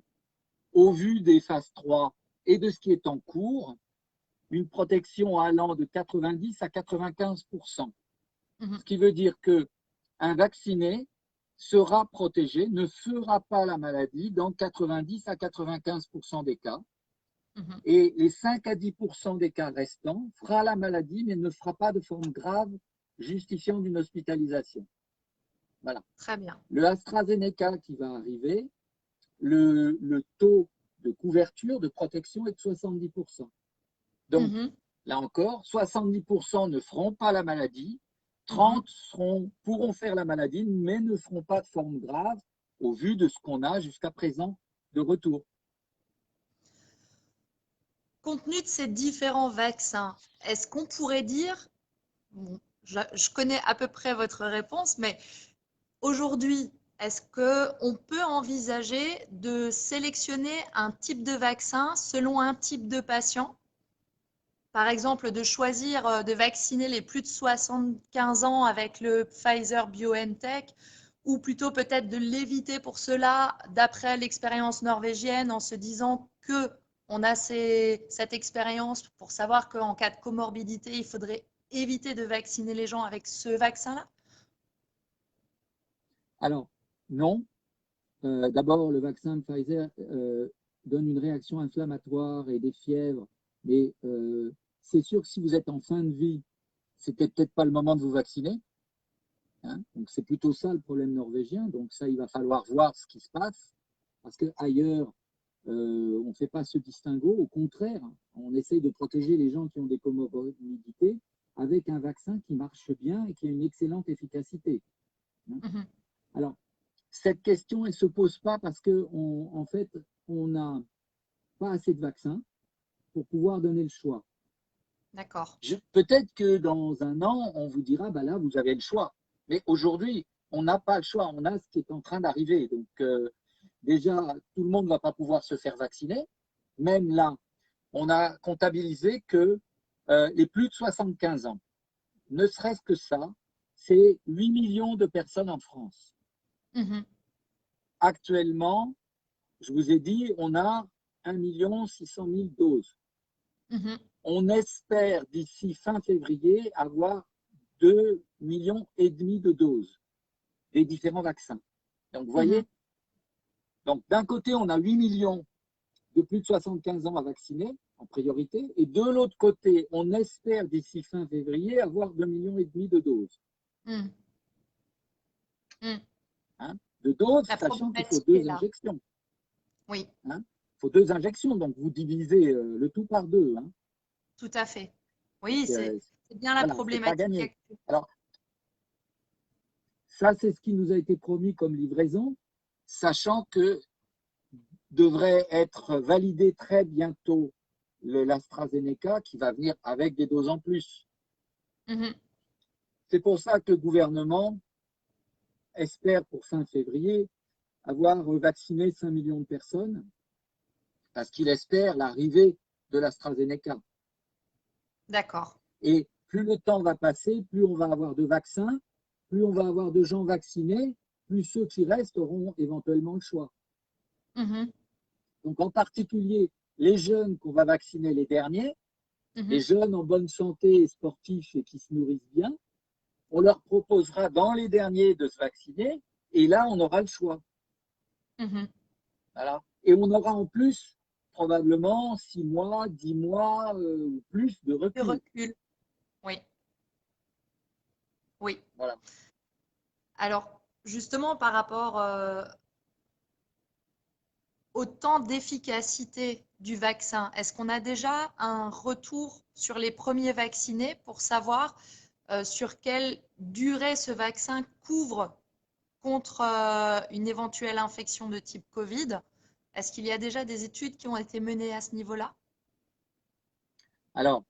au vu des phases 3 et de ce qui est en cours, une protection allant de 90 à 95%. Ce qui veut dire qu'un vacciné sera protégé, ne fera pas la maladie dans 90 à 95% des cas. Et les 5 à 10% des cas restants fera la maladie, mais ne fera pas de forme grave justifiant d'une hospitalisation. Voilà. Très bien. Le AstraZeneca qui va arriver, le taux de couverture, de protection est de 70%. Donc, là encore, 70% ne feront pas la maladie 30 pourront faire la maladie, mais ne feront pas de forme grave au vu de ce qu'on a jusqu'à présent de retour. Compte tenu de ces différents vaccins, est-ce qu'on pourrait dire, bon, je connais à peu près votre réponse, mais aujourd'hui, est-ce qu'on peut envisager de sélectionner un type de vaccin selon un type de patient? Par exemple, de choisir de vacciner les plus de 75 ans avec le Pfizer BioNTech, ou plutôt peut-être de l'éviter pour cela, d'après l'expérience norvégienne, en se disant que on a cette expérience pour savoir qu'en cas de comorbidité, il faudrait éviter de vacciner les gens avec ce vaccin-là? Alors, non. D'abord, le vaccin Pfizer donne une réaction inflammatoire et des fièvres, mais c'est sûr que si vous êtes en fin de vie, c'était peut-être pas le moment de vous vacciner. Hein. Donc, c'est plutôt ça le problème norvégien. Donc, ça, il va falloir voir ce qui se passe, parce qu'ailleurs, on ne fait pas ce distinguo. Au contraire, on essaye de protéger les gens qui ont des comorbidités avec un vaccin qui marche bien et qui a une excellente efficacité. Hein. Mhm. Alors, cette question, elle ne se pose pas parce qu'en fait, on n'a pas assez de vaccins pour pouvoir donner le choix. D'accord. Peut-être que dans un an, on vous dira, bah là, vous avez le choix. Mais aujourd'hui, on n'a pas le choix. On a ce qui est en train d'arriver. Donc, déjà, tout le monde ne va pas pouvoir se faire vacciner. Même là, on a comptabilisé que les plus de 75 ans, ne serait-ce que ça, c'est 8 millions de personnes en France. Mhm. Actuellement, je vous ai dit, on a 1 600 000 doses. Mhm. On espère d'ici fin février avoir 2,5 millions de doses des différents vaccins. Donc, vous voyez, Mhm. donc d'un côté, on a 8 millions de plus de 75 ans à vacciner en priorité, et de l'autre côté, on espère d'ici fin février avoir 2,5 millions de doses. Mhm. Mhm. Hein, de doses, La sachant qu'il faut problématique est 2 là. injections. Oui, Hein. Il faut 2 injections, donc vous divisez le tout par 2. Hein. tout à fait. Donc, Oui, c'est bien la voilà, c'est pas problématique gagné. actuelle. Alors, ça, c'est ce qui nous a été promis comme livraison, sachant que devrait être validé très bientôt l'AstraZeneca qui va venir avec des doses en plus. Mhm. C'est pour ça que le gouvernement espère pour fin février avoir vacciné 5 millions de personnes, parce qu'il espère l'arrivée de l'AstraZeneca. D'accord. Et plus le temps va passer, plus on va avoir de vaccins, plus on va avoir de gens vaccinés, plus ceux qui restent auront éventuellement le choix. Mhm. Donc en particulier, les jeunes qu'on va vacciner les derniers, les Mhm. jeunes en bonne santé et sportifs et qui se nourrissent bien, on leur proposera dans les derniers de se vacciner et là, on aura le choix. Mhm. Voilà. Et on aura en plus probablement 6 mois, 10 mois ou plus de De recul. recul. Oui, oui. Voilà. Alors, justement, par rapport au temps d'efficacité du vaccin, est-ce qu'on a déjà un retour sur les premiers vaccinés pour savoir sur quelle durée ce vaccin couvre contre une éventuelle infection de type Covid? Est-ce qu'il y a déjà des études qui ont été menées à ce niveau-là? Alors,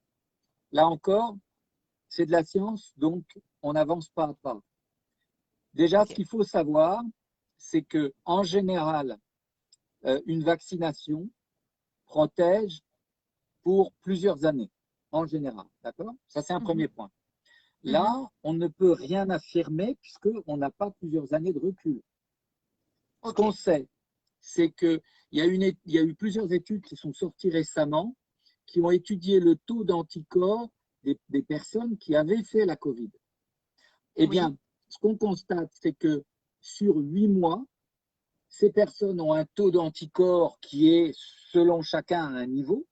là encore, c'est de la science, donc on avance pas à pas. Déjà, ce Ok. qu'il faut savoir, c'est que en général, une vaccination protège pour plusieurs années, en général. D'accord? Ça, c'est un Mhm. premier point. Mhm. Là, on ne peut rien affirmer puisqu'on n'a pas plusieurs années de recul. Ce Ok. qu'on sait, c'est qu'il y a eu plusieurs études qui sont sorties récemment qui ont étudié le taux d'anticorps des personnes qui avaient fait la Covid. Eh Oui. bien, ce qu'on constate, c'est que sur 8 mois, ces personnes ont un taux d'anticorps qui est, selon chacun, à un niveau,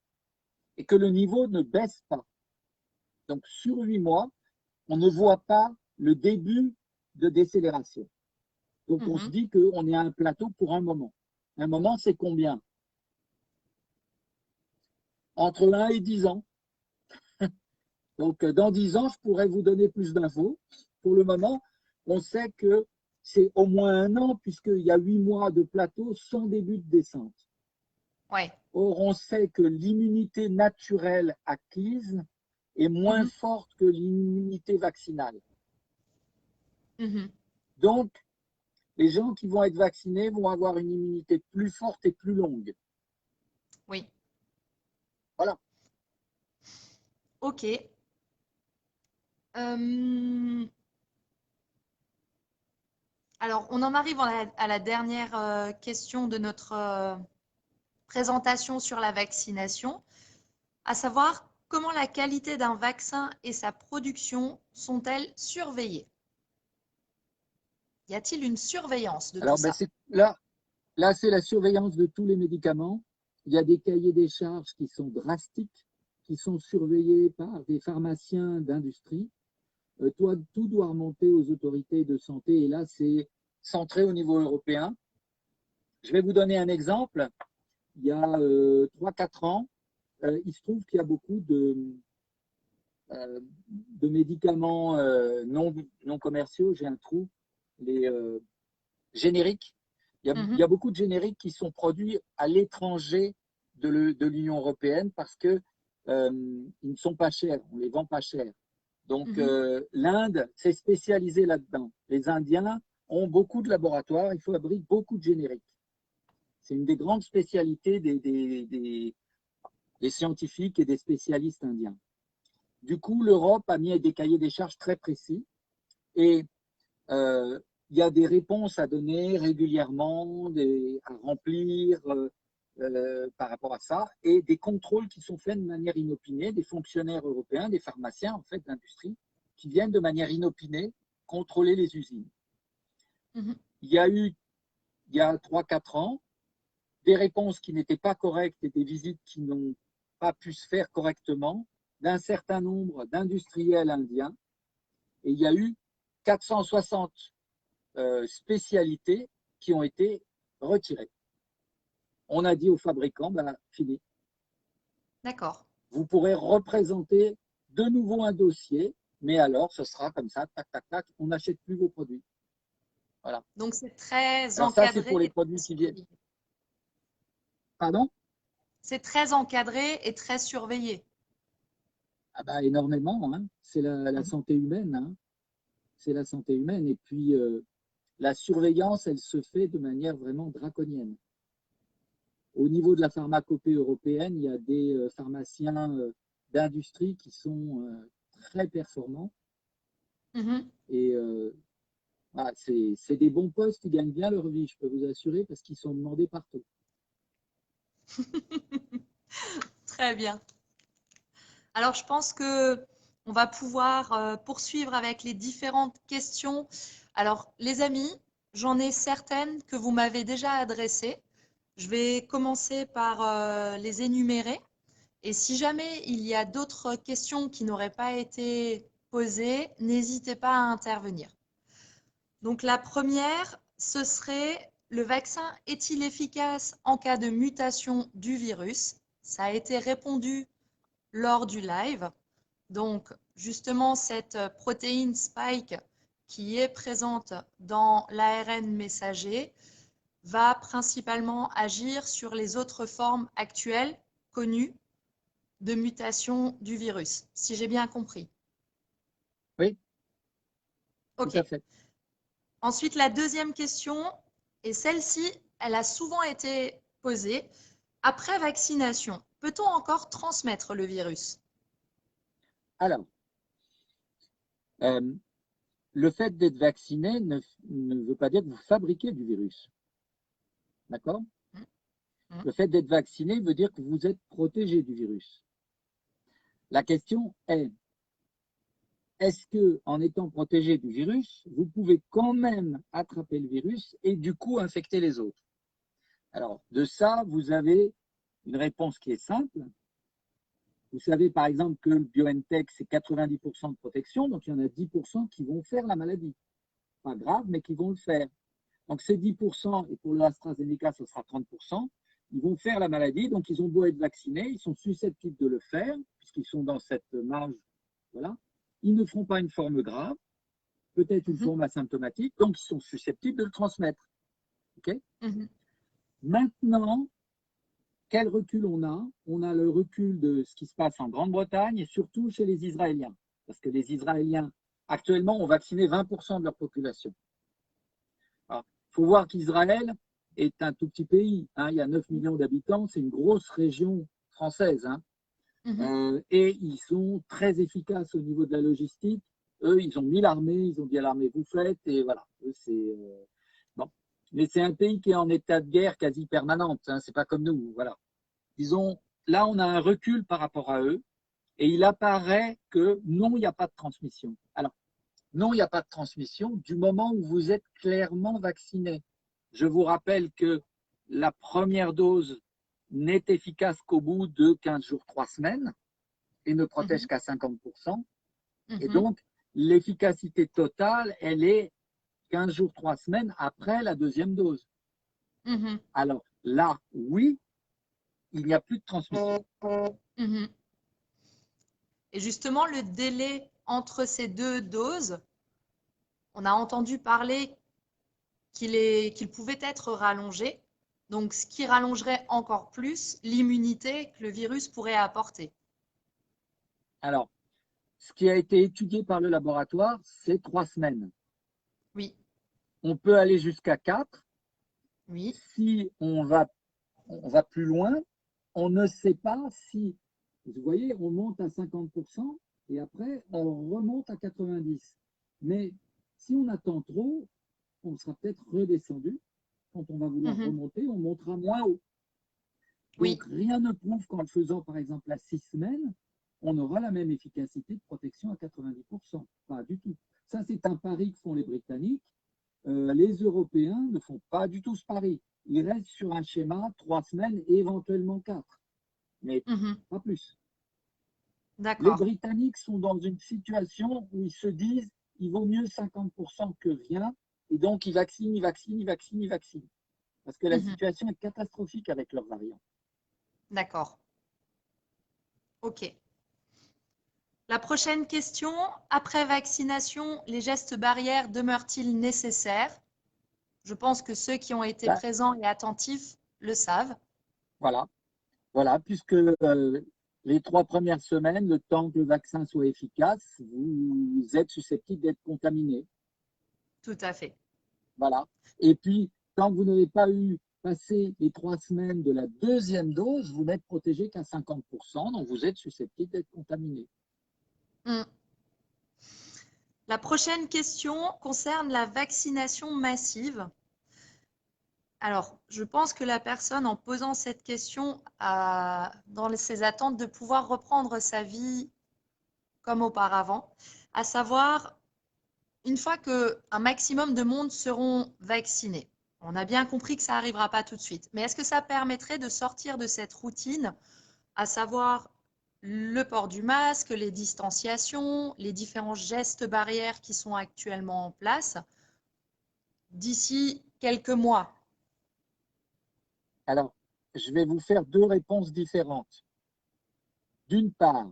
et que le niveau ne baisse pas. Donc, sur 8 mois, on ne voit pas le début de décélération. Donc, on se Mhm. dit qu'on est à un plateau pour un moment. Un moment, c'est combien? Entre 1 et 10 ans. Donc, dans 10 ans, je pourrais vous donner plus d'infos. pour le moment, on sait que c'est au moins 1 an, puisqu'il y a 8 mois de plateau sans début de descente. Ouais. Or, on sait que l'immunité naturelle acquise est moins forte que l'immunité vaccinale. Donc, les gens qui vont être vaccinés vont avoir une immunité plus forte et plus longue. Oui. Voilà. OK. Alors, on en arrive à la dernière question de notre présentation sur la vaccination, à savoir comment la qualité d'un vaccin et sa production sont-elles surveillées? Y a-t-il une surveillance de tout Alors, ça? là, c'est la surveillance de tous les médicaments. Il y a des cahiers des charges qui sont drastiques, qui sont surveillés par des pharmaciens d'industrie. Tout doit remonter aux autorités de santé et là, c'est centré au niveau européen. Je vais vous donner un exemple. Il y a 3-4 ans, il se trouve qu'il y a beaucoup de médicaments non commerciaux, j'ai un trou, les génériques. Il y a beaucoup de génériques qui sont produits à l'étranger de l'Union européenne parce que ils ne sont pas chers, on les vend pas cher. Donc l'Inde s'est spécialisée là-dedans. Les Indiens ont beaucoup de laboratoires, ils fabriquent beaucoup de génériques. C'est une des grandes spécialités des scientifiques et des spécialistes indiens. Du coup, l'Europe a mis des cahiers des charges très précis et il y a des réponses à donner régulièrement, à remplir par rapport à ça, et des contrôles qui sont faits de manière inopinée, des fonctionnaires européens, des pharmaciens en fait d'industrie, qui viennent de manière inopinée contrôler les usines. Il y a eu, il y a 3-4 ans, des réponses qui n'étaient pas correctes et des visites qui n'ont pas pu se faire correctement d'un certain nombre d'industriels indiens, et il y a eu 460 spécialités qui ont été retirées. On a dit aux fabricants, ben, fini. D'accord. Vous pourrez représenter de nouveau un dossier, mais alors ce sera comme ça, tac, tac, tac, on n'achète plus vos produits. Voilà. Donc, c'est très Alors ça, encadré. c'est pour les produits qui viennent. Pardon? C'est très encadré et très surveillé. Ah bah, énormément, hein. C'est la santé humaine. Hein. C'est la santé humaine. Et puis, la surveillance, elle se fait de manière vraiment draconienne. Au niveau de la pharmacopée européenne, il y a des pharmaciens d'industrie qui sont très performants. Et ah, c'est des bons postes, ils gagnent bien leur vie, je peux vous assurer, parce qu'ils sont demandés partout. Très bien. Alors, je pense que on va pouvoir poursuivre avec les différentes questions. Alors, les amis, j'en ai certaines que vous m'avez déjà adressées. Je vais commencer par les énumérer. Et si jamais il y a d'autres questions qui n'auraient pas été posées, n'hésitez pas à intervenir. Donc, la première, ce serait: le vaccin est-il efficace en cas de mutation du virus? Ça a été répondu lors du live. Donc, justement, cette protéine spike qui est présente dans l'ARN messager va principalement agir sur les autres formes actuelles connues de mutation du virus, si j'ai bien compris. Oui, OK. tout à fait. Ensuite, la deuxième question, et celle-ci, elle a souvent été posée. Après vaccination, peut-on encore transmettre le virus? Alors, le fait d'être vacciné ne veut pas dire que vous fabriquez du virus. D'accord? Le fait d'être vacciné veut dire que vous êtes protégé du virus. La question est-ce que, en étant protégé du virus, vous pouvez quand même attraper le virus et du coup infecter les autres? Alors, de ça, vous avez une réponse qui est simple. Vous savez, par exemple, que le BioNTech, c'est 90% de protection, donc il y en a 10% qui vont faire la maladie. Pas grave, mais qui vont le faire. Donc, ces 10%, et pour l'AstraZeneca, ce sera 30%, ils vont faire la maladie, donc ils ont beau être vaccinés, ils sont susceptibles de le faire, puisqu'ils sont dans cette marge, voilà. Ils ne feront pas une forme grave, peut-être une forme asymptomatique, donc ils sont susceptibles de le transmettre. Ok. Maintenant, quel recul on a? On a le recul de ce qui se passe en Grande-Bretagne et surtout chez les Israéliens. Parce que les Israéliens, actuellement, ont vacciné 20% de leur population. Il faut voir qu'Israël est un tout petit pays. Hein, il y a 9 millions d'habitants, c'est une grosse région française. Hein. Et ils sont très efficaces au niveau de la logistique. Eux, ils ont mis l'armée, ils ont dit à l'armée, vous faites, et voilà. Bon. Mais c'est un pays qui est en état de guerre quasi permanente. Hein, c'est pas comme nous. Voilà. Là, on a un recul par rapport à eux, et il apparaît que non, il n'y a pas de transmission. Alors, non, il n'y a pas de transmission du moment où vous êtes clairement vacciné. Je vous rappelle que la première dose n'est efficace qu'au bout de 15 jours, 3 semaines et ne protège qu'à 50%. Et donc, l'efficacité totale, elle est 15 jours, 3 semaines après la deuxième dose. Alors là, oui, il n'y a plus de transmission. Et justement, le délai entre ces deux doses, on a entendu parler qu'il pouvait être rallongé, donc ce qui rallongerait encore plus l'immunité que le virus pourrait apporter. Alors, ce qui a été étudié par le laboratoire, c'est 3 semaines. Oui. On peut aller jusqu'à 4. Oui. Si on va plus loin, on ne sait pas si, vous voyez, on monte à 50% et après, on remonte à 90%. Mais si on attend trop, on sera peut-être redescendu. Quand on va vouloir remonter, on montera moins haut. Donc, rien ne prouve qu'en le faisant, par exemple, à 6 semaines, on aura la même efficacité de protection à 90%. Pas du tout. Ça, c'est un pari que font les Britanniques. Les Européens ne font pas du tout ce pari. Ils restent sur un schéma 3 semaines et éventuellement 4. Mais pas plus. Les Britanniques sont dans une situation où ils se disent il vaut mieux 50% que rien. Et donc, ils vaccinent. Parce que la situation est catastrophique avec leurs variants. D'accord. OK. La prochaine question, après vaccination, les gestes barrières demeurent-ils nécessaires? Je pense que ceux qui ont été présents et attentifs le savent. Voilà, puisque les 3 premières semaines, le temps que le vaccin soit efficace, vous êtes susceptible d'être contaminé. Tout à fait. Voilà. Et puis, tant que vous n'avez pas passé les 3 semaines de la deuxième dose, vous n'êtes protégé qu'à 50%, donc vous êtes susceptible d'être contaminé. La prochaine question concerne la vaccination massive. Alors, je pense que la personne, en posant cette question, a dans ses attentes de pouvoir reprendre sa vie comme auparavant, à savoir, une fois qu'un maximum de monde seront vaccinés, on a bien compris que ça n'arrivera pas tout de suite, mais est-ce que ça permettrait de sortir de cette routine, à savoir le port du masque, les distanciations, les différents gestes barrières qui sont actuellement en place, d'ici quelques mois? Alors, je vais vous faire 2 réponses différentes. D'une part,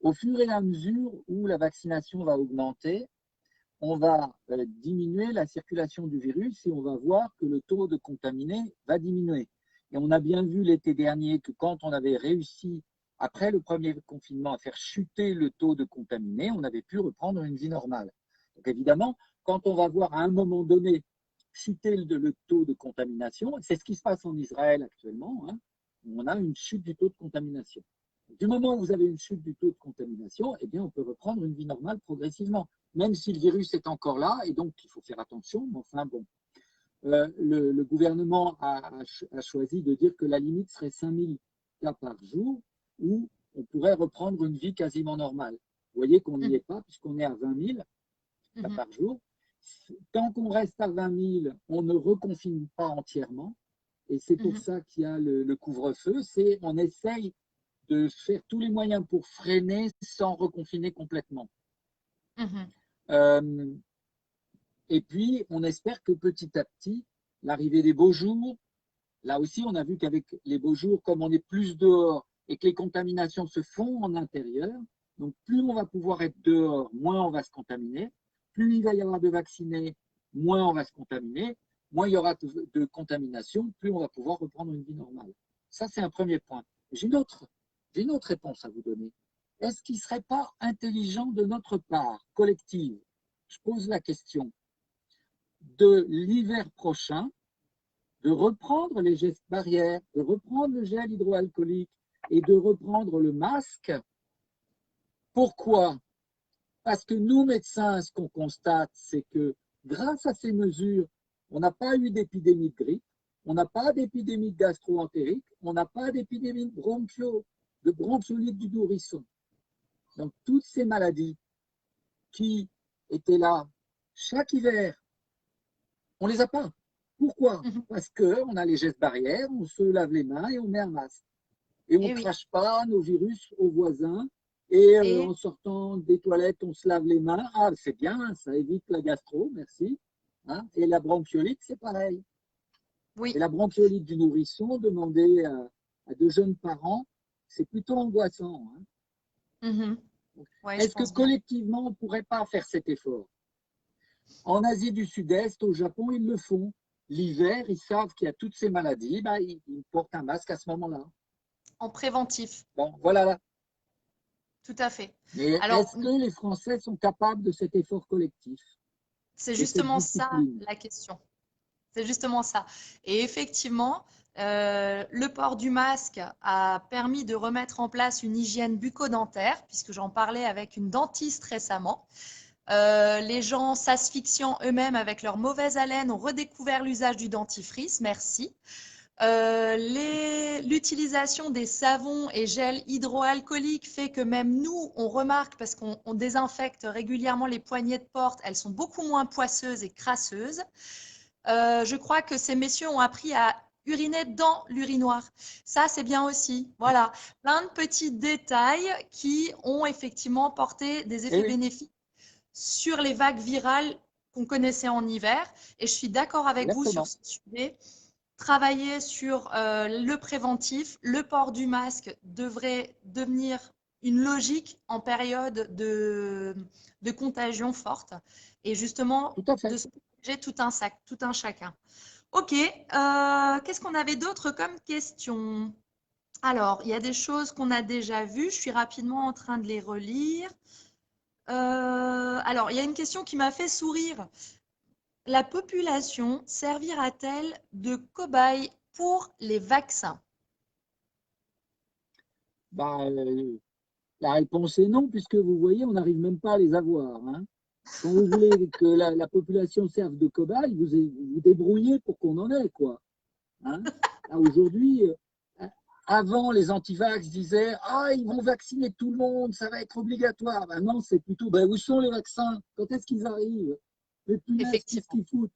au fur et à mesure où la vaccination va augmenter, on va diminuer la circulation du virus et on va voir que le taux de contaminés va diminuer. Et on a bien vu l'été dernier que quand on avait réussi, après le premier confinement, à faire chuter le taux de contaminés, on avait pu reprendre une vie normale. Donc évidemment, quand on va voir à un moment donné chuter le taux de contamination, c'est ce qui se passe en Israël actuellement, hein, on a une chute du taux de contamination. Du moment où vous avez une chute du taux de contamination, eh bien, on peut reprendre une vie normale progressivement, même si le virus est encore là, et donc il faut faire attention. Mais enfin, bon, le gouvernement a choisi de dire que la limite serait 5000 cas par jour, où on pourrait reprendre une vie quasiment normale. Vous voyez qu'on n'y est pas, puisqu'on est à 20 000 cas par jour. Tant qu'on reste à 20 000, on ne reconfine pas entièrement, et c'est pour ça qu'il y a le couvre-feu. On essaye de faire tous les moyens pour freiner sans reconfiner complètement. Et puis, on espère que petit à petit, l'arrivée des beaux jours, là aussi, on a vu qu'avec les beaux jours, comme on est plus dehors et que les contaminations se font en intérieur, donc plus on va pouvoir être dehors, moins on va se contaminer. plus il va y avoir de vaccinés, moins on va se contaminer, moins il y aura de contamination, plus on va pouvoir reprendre une vie normale. Ça, c'est un premier point. J'ai une autre réponse à vous donner. Est-ce qu'il ne serait pas intelligent de notre part, collective, je pose la question, de l'hiver prochain, de reprendre les gestes barrières, de reprendre le gel hydroalcoolique et de reprendre le masque? Pourquoi? Parce que nous, médecins, ce qu'on constate, c'est que grâce à ces mesures, on n'a pas eu d'épidémie de grippe, on n'a pas d'épidémie de gastro-entérite, on n'a pas d'épidémie de bronchiolite du nourrisson. Donc, toutes ces maladies qui étaient là chaque hiver, on ne les a pas. Pourquoi? Parce qu'on a les gestes barrières, on se lave les mains et on met un masque. Et on ne crache pas nos virus aux voisins. Et en sortant des toilettes, on se lave les mains. Ah, c'est bien, ça évite la gastro, merci. Hein? Et la bronchiolite, c'est pareil. Oui. Et la bronchiolite du nourrisson, demandée à de jeunes parents, c'est plutôt angoissant. Hein? Ouais, est-ce que collectivement, on ne pourrait pas faire cet effort? En Asie du Sud-Est, au Japon, ils le font. L'hiver, ils savent qu'il y a toutes ces maladies, bah, ils portent un masque à ce moment-là. En préventif. Bon, voilà. Tout à fait. Mais est-ce que les Français sont capables de cet effort collectif? C'est justement ça la question. C'est justement ça. Et effectivement, le port du masque a permis de remettre en place une hygiène bucco-dentaire, puisque j'en parlais avec une dentiste récemment. Les gens s'asphyxiant eux-mêmes avec leur mauvaise haleine ont redécouvert l'usage du dentifrice, merci. L'utilisation des savons et gels hydroalcooliques fait que même nous, on remarque, parce qu'on désinfecte régulièrement les poignées de porte, elles sont beaucoup moins poisseuses et crasseuses. Je crois que ces messieurs ont appris à uriner dans l'urinoir. Ça, c'est bien aussi. Voilà, plein de petits détails qui ont effectivement porté des effets bénéfiques sur les vagues virales qu'on connaissait en hiver. Et je suis d'accord avec vous sur ce sujet. Travailler sur le préventif, le port du masque devrait devenir une logique en période de contagion forte et justement de se protéger tout un chacun. Ok, qu'est-ce qu'on avait d'autre comme question? Alors, il y a des choses qu'on a déjà vues, je suis rapidement en train de les relire. Alors, il y a une question qui m'a fait sourire. La population servira-t-elle de cobaye pour les vaccins? La réponse est non, puisque vous voyez, on n'arrive même pas à les avoir. Hein. Quand vous voulez que la population serve de cobaye, vous vous débrouillez pour qu'on en ait, quoi. Hein. Aujourd'hui, avant, les antivax disaient « Ah, ils vont vacciner tout le monde, ça va être obligatoire. » Maintenant, c'est plutôt « Où sont les vaccins? Quand est-ce qu'ils arrivent? Les punaises, qu'est-ce qu'ils foutent ?»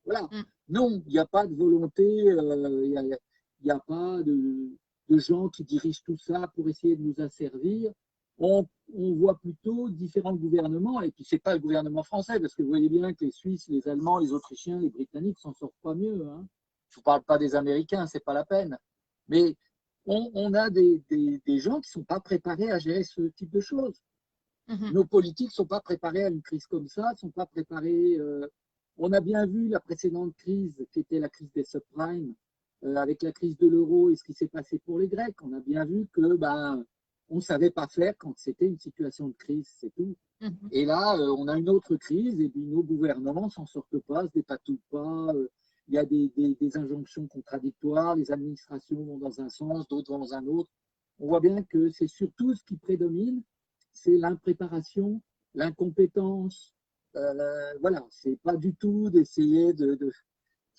Voilà. Non, il n'y a pas de volonté, il n'y a pas de gens qui dirigent tout ça pour essayer de nous asservir. On voit plutôt différents gouvernements, et puis ce n'est pas le gouvernement français, parce que vous voyez bien que les Suisses, les Allemands, les Autrichiens, les Britanniques s'en sortent pas mieux. Hein. Je ne vous parle pas des Américains, ce n'est pas la peine. Mais on a des gens qui ne sont pas préparés à gérer ce type de choses. Nos politiques ne sont pas préparés à une crise comme ça, ne sont pas préparés. On a bien vu la précédente crise, qui était la crise des subprimes, avec la crise de l'euro et ce qui s'est passé pour les Grecs. On a bien vu que on ne savait pas faire quand c'était une situation de crise, c'est tout. Et là, on a une autre crise et puis nos gouvernements ne s'en sortent pas, se dépatouillent pas. Il y a des injonctions contradictoires, les administrations vont dans un sens, d'autres vont dans un autre. On voit bien que c'est surtout ce qui prédomine, c'est l'impréparation, l'incompétence. Voilà, c'est pas du tout d'essayer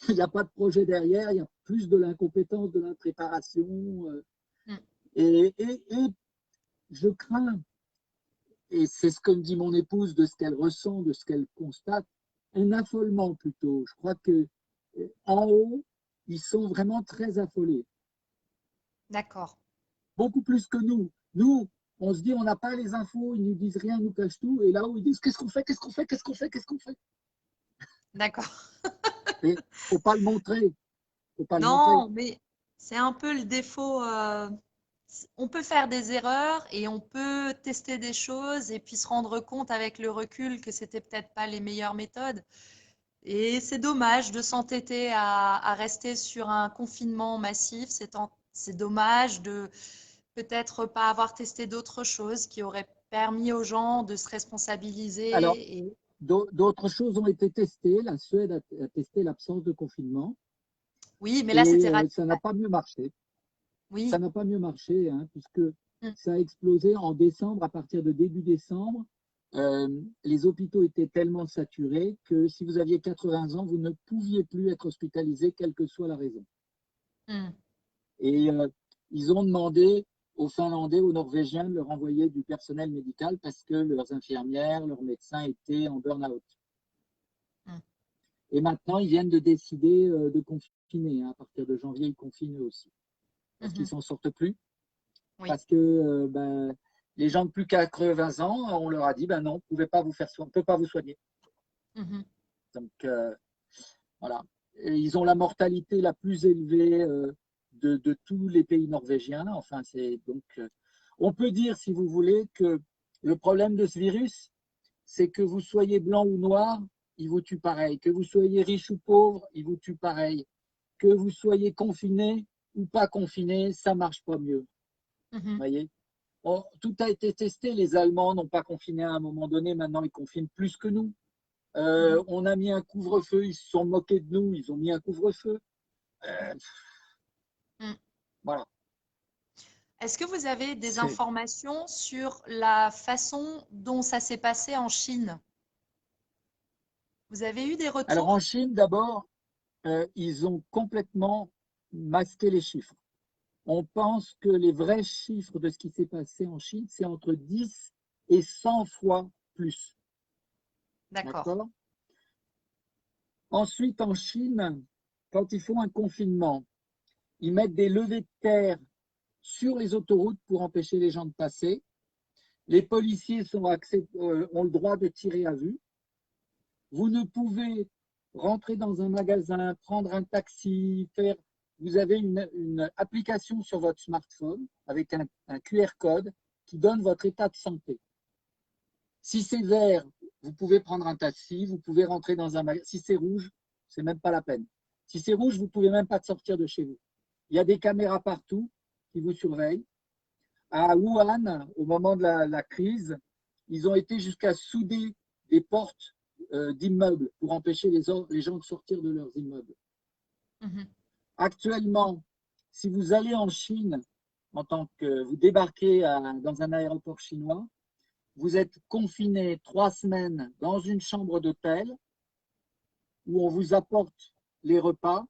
il n'y a pas de projet derrière, il y a plus de l'incompétence, de l'impréparation. Et je crains, et c'est ce que me dit mon épouse de ce qu'elle ressent, de ce qu'elle constate, un affolement plutôt. Je crois que en haut, ils sont vraiment très affolés. D'accord. Beaucoup plus que nous. Nous, on se dit, on n'a pas les infos, ils nous disent rien, ils nous cachent tout. Et là-haut, ils disent, qu'est-ce qu'on fait? D'accord. Il ne faut pas le montrer. Non, mais c'est un peu le défaut, on peut faire des erreurs et on peut tester des choses et puis se rendre compte avec le recul que c'était peut-être pas les meilleures méthodes. Et c'est dommage de s'entêter à rester sur un confinement massif. C'est dommage de peut-être pas avoir testé d'autres choses qui auraient permis aux gens de se Alors, responsabiliser. Et... d'autres choses ont été testées. La Suède a testé l'absence de confinement Oui, mais là, et c'était ça n'a radical. pas mieux marché. Ça Oui. n'a pas mieux marché, hein, puisque Mm. ça a explosé en décembre. À partir de début décembre, les hôpitaux étaient tellement saturés que si vous aviez 80 ans, vous ne pouviez plus être hospitalisé, quelle que soit la raison. Mm. Et ils ont demandé aux Finlandais, aux Norvégiens de leur envoyer du personnel médical parce que leurs infirmières, leurs médecins étaient en burn-out. Mm. Et maintenant, ils viennent de décider de confiner, hein. À partir de janvier, ils confinent eux aussi. Parce qu'ils Mhm. ne s'en sortent plus. Oui. Parce que les gens de plus qu'à 80 ans, on leur a dit, ben non, on ne peut pas vous soigner. Mhm. Donc, voilà. Et ils ont la mortalité la plus élevée de tous les pays norvégiens. Enfin, on peut dire, si vous voulez, que le problème de ce virus, c'est que vous soyez blanc ou noir, il vous tue pareil. Que vous soyez riche ou pauvre, il vous tue pareil. Que vous soyez confiné ou pas confiné, ça marche pas mieux. Vous Mhm. voyez? Tout a été testé. Les Allemands n'ont pas confiné à un moment donné. Maintenant, ils confinent plus que nous. Mhm. On a mis un couvre-feu. Ils se sont moqués de nous. Ils ont mis un couvre-feu. Euh, Mm. voilà. Est-ce que vous avez des C'est- informations sur la façon dont ça s'est passé en Chine? Vous avez eu des Alors, en retours? Chine, d'abord, ils ont complètement masqué les chiffres. On pense que les vrais chiffres de ce qui s'est passé en Chine, c'est entre 10 et 100 fois plus. D'accord. D'accord? Ensuite, en Chine, quand ils font un confinement, ils mettent des levées de terre sur les autoroutes pour empêcher les gens de passer. Les policiers ont le droit de tirer à vue. Vous ne pouvez rentrer dans un magasin, prendre un taxi, Vous avez une application sur votre smartphone avec un QR code qui donne votre état de santé. Si c'est vert, vous pouvez prendre un taxi, vous pouvez rentrer dans un magasin. Si c'est rouge, c'est même pas la peine. Si c'est rouge, vous ne pouvez même pas sortir de chez vous. Il y a des caméras partout qui vous surveillent. À Wuhan, au moment de la crise, ils ont été jusqu'à souder des portes d'immeubles pour empêcher les gens de sortir de leurs immeubles. Mhm. Actuellement, si vous allez en Chine, en tant que vous débarquez dans un aéroport chinois, vous êtes confiné 3 semaines dans une chambre d'hôtel où on vous apporte les repas,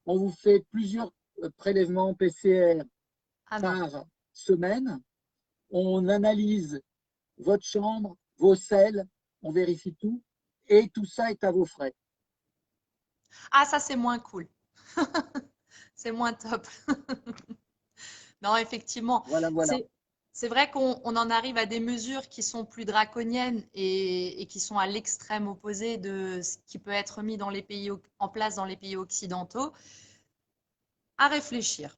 on vous fait plusieurs prélèvements PCR Ah non. par semaine, on analyse votre chambre, vos selles, on vérifie tout, et tout ça est à vos frais. Ah, ça, c'est moins cool. C'est moins top. Non, effectivement, Voilà, voilà. c'est vrai qu'on en arrive à des mesures qui sont plus draconiennes et qui sont à l'extrême opposé de ce qui peut être mis dans les pays, en place dans les pays occidentaux. À réfléchir.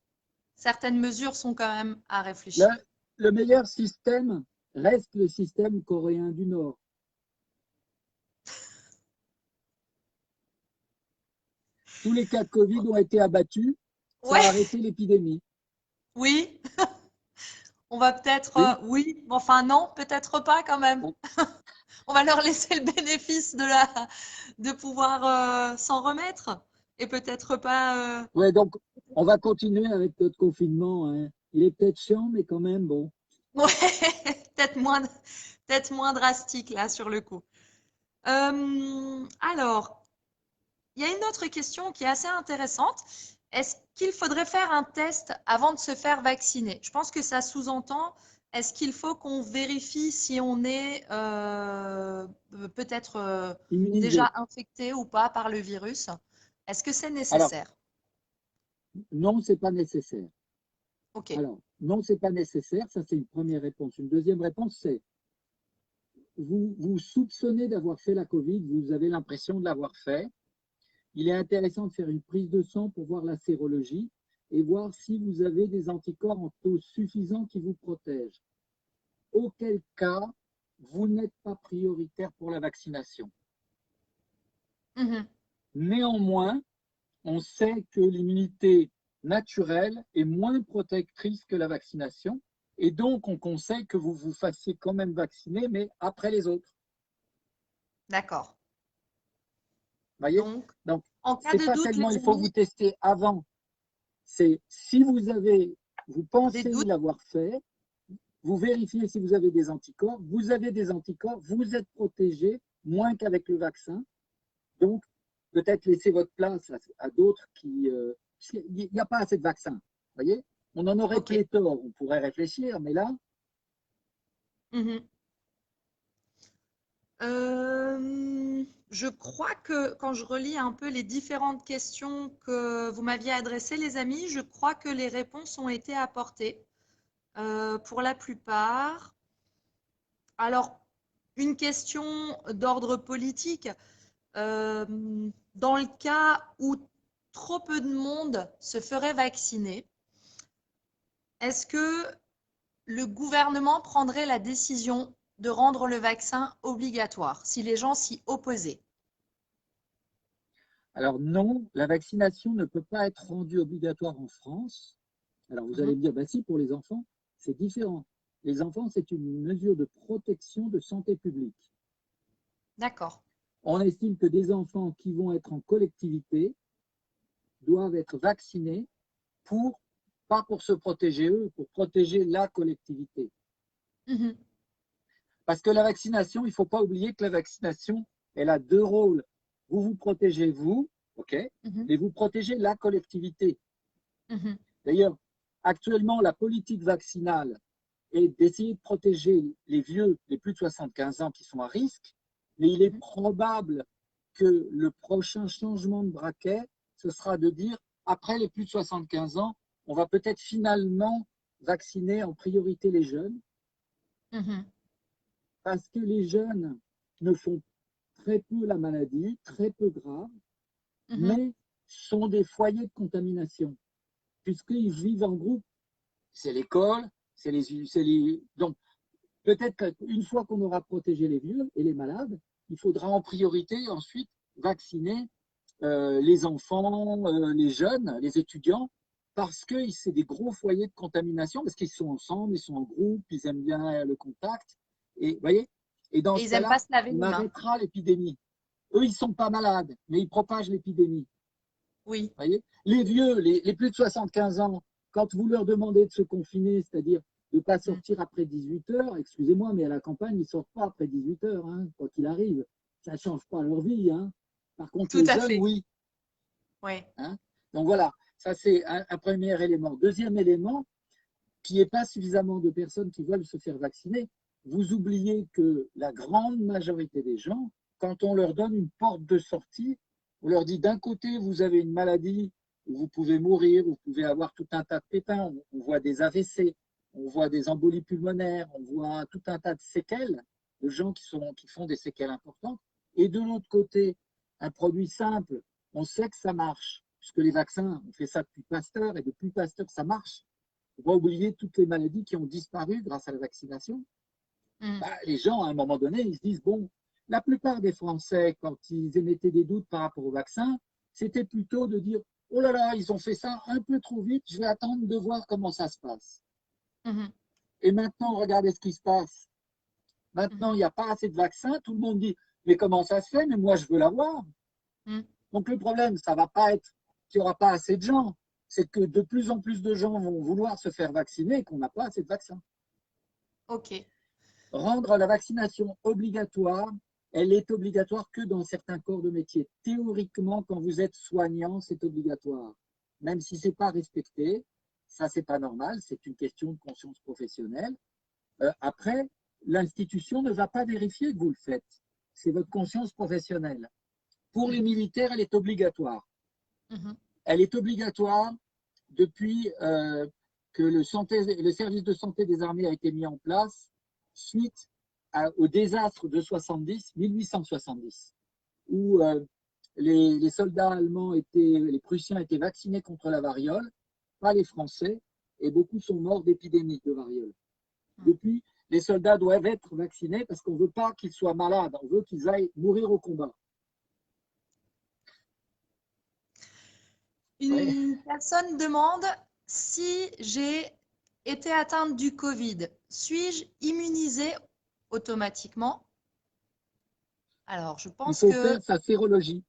Certaines mesures sont quand même à Le, réfléchir. le meilleur système reste le système coréen du Nord. Tous les cas de Covid ont été abattus, ça a Ouais, arrêté l'épidémie. oui, on va peut-être, Oui, oui, mais enfin non, peut-être pas quand même. On va leur laisser le bénéfice de pouvoir s'en remettre et peut-être pas. ouais, donc on va continuer avec notre confinement, hein. Il est peut-être chiant, mais quand même, bon. Ouais, peut-être moins drastique là sur le coup. Alors, il y a une autre question qui est assez intéressante. Est-ce qu'il faudrait faire un test avant de se faire vacciner? Je pense que ça sous-entend, est-ce qu'il faut qu'on vérifie si on est peut-être Immunisé. déjà infecté ou pas par le virus? Est-ce que c'est Alors, nécessaire? non, c'est pas nécessaire. Ok. Alors, non, c'est pas nécessaire. Ça, c'est une première réponse. Une deuxième réponse, c'est vous soupçonnez d'avoir fait la Covid, vous avez l'impression de l'avoir fait. Il est intéressant de faire une prise de sang pour voir la sérologie. et voir si vous avez des anticorps en taux suffisant qui vous protègent. Auquel cas, vous n'êtes pas prioritaire pour la vaccination. Mhm. Néanmoins, on sait que l'immunité naturelle est moins protectrice que la vaccination, et donc on conseille que vous vous fassiez quand même vacciner, mais après les autres. D'accord. Voyez? Donc, En cas c'est de pas doute, tellement les il faut amis, vous tester avant, c'est si vous des pensez doutes. l'avoir fait, vous vérifiez si vous avez des anticorps, vous avez des anticorps, vous êtes protégé moins qu'avec le vaccin. Donc, peut-être laisser votre place à d'autres qui... il n'y a pas assez de vaccins, vous voyez? On en aurait Ok. pléthore, on pourrait réfléchir, mais là, Mhm. Je crois que quand je relis un peu les différentes questions que vous m'aviez adressées, les amis, je crois que les réponses ont été apportées pour la plupart. Alors, une question d'ordre politique. Dans le cas où trop peu de monde se ferait vacciner, est-ce que le gouvernement prendrait la décision de rendre le vaccin obligatoire si les gens s'y opposaient? alors non, la vaccination ne peut pas être rendue obligatoire en France. Alors vous allez Mhm. me dire, bah si, pour les enfants, c'est différent. Les enfants, c'est une mesure de protection de santé publique. D'accord. On estime que des enfants qui vont être en collectivité doivent être vaccinés pas pour se protéger eux, pour protéger la collectivité. Mhm. Parce que la vaccination, il ne faut pas oublier que la vaccination, elle a deux rôles. Vous vous protégez vous, ok, Mhm. et vous protégez la collectivité. Mhm. D'ailleurs, actuellement, la politique vaccinale est d'essayer de protéger les vieux, les plus de 75 ans qui sont à risque, mais il est Mhm. probable que le prochain changement de braquet, ce sera de dire, après les plus de 75 ans, on va peut-être finalement vacciner en priorité les jeunes, Mhm. parce que les jeunes ne font très peu la maladie, très peu grave, Mhm. mais sont des foyers de contamination, puisqu'ils vivent en groupe. C'est l'école, donc, peut-être qu'une fois qu'on aura protégé les vieux et les malades, il faudra en priorité ensuite vacciner les enfants, les jeunes, les étudiants, parce que c'est des gros foyers de contamination, parce qu'ils sont ensemble, ils sont en groupe, ils aiment bien le contact. Et vous voyez, et dans Et ce ils n'aiment pas cas-là, se laver on les mains. arrêtera l'épidémie. Eux, ils ne sont pas malades, mais ils propagent l'épidémie. Oui. Voyez, les vieux, les plus de 75 ans, quand vous leur demandez de se confiner, c'est-à-dire de ne pas Mm. sortir après 18 heures, excusez-moi, mais à la campagne, ils ne sortent pas après 18 heures, hein, quoi qu'il arrive. Ça ne change pas leur vie. Hein. Par contre, Tout les à jeunes, fait. oui. Oui. Hein. Donc voilà, ça c'est un premier élément. Deuxième élément, qu'il n'y ait pas suffisamment de personnes qui veulent se faire vacciner. Vous oubliez que la grande majorité des gens, quand on leur donne une porte de sortie, on leur dit d'un côté, vous avez une maladie où vous pouvez mourir, vous pouvez avoir tout un tas de pépins, on voit des AVC, on voit des embolies pulmonaires, on voit tout un tas de séquelles, de gens qui font des séquelles importantes. Et de l'autre côté, un produit simple, on sait que ça marche, puisque les vaccins, on fait ça depuis Pasteur, et depuis Pasteur, ça marche. Il ne faut pas oublier toutes les maladies qui ont disparu grâce à la vaccination. Mm. Bah, les gens, à un moment donné, ils se disent, bon, la plupart des Français, quand ils émettaient des doutes par rapport au vaccin, c'était plutôt de dire, oh là là, ils ont fait ça un peu trop vite, je vais attendre de voir comment ça se passe. Mhm. Et maintenant, regardez ce qui se passe. Maintenant, il Mhm. n'y a pas assez de vaccins, tout le monde dit, mais comment ça se fait? Mais moi, je veux l'avoir. Mm. Donc le problème, ça ne va pas être qu'il n'y aura pas assez de gens, c'est que de plus en plus de gens vont vouloir se faire vacciner et qu'on n'a pas assez de vaccins. OK. Rendre la vaccination obligatoire, elle est obligatoire que dans certains corps de métier. Théoriquement, quand vous êtes soignant, c'est obligatoire. Même si ce n'est pas respecté, ça, c'est pas normal, c'est une question de conscience professionnelle. Après, l'institution ne va pas vérifier que vous le faites. C'est votre conscience professionnelle. Pour les Mhm. militaires, elle est obligatoire. Mhm. Elle est obligatoire depuis que le service de santé des armées a été mis en place suite au désastre de 1870, où les soldats allemands les Prussiens étaient vaccinés contre la variole, pas les Français, et beaucoup sont morts d'épidémie de variole. Depuis, les soldats doivent être vaccinés parce qu'on ne veut pas qu'ils soient malades, on veut qu'ils aillent mourir au combat. Une personne demande si j'ai été atteinte du Covid, suis-je immunisée automatiquement? Alors, je Il pense faut que faire sa sérologie.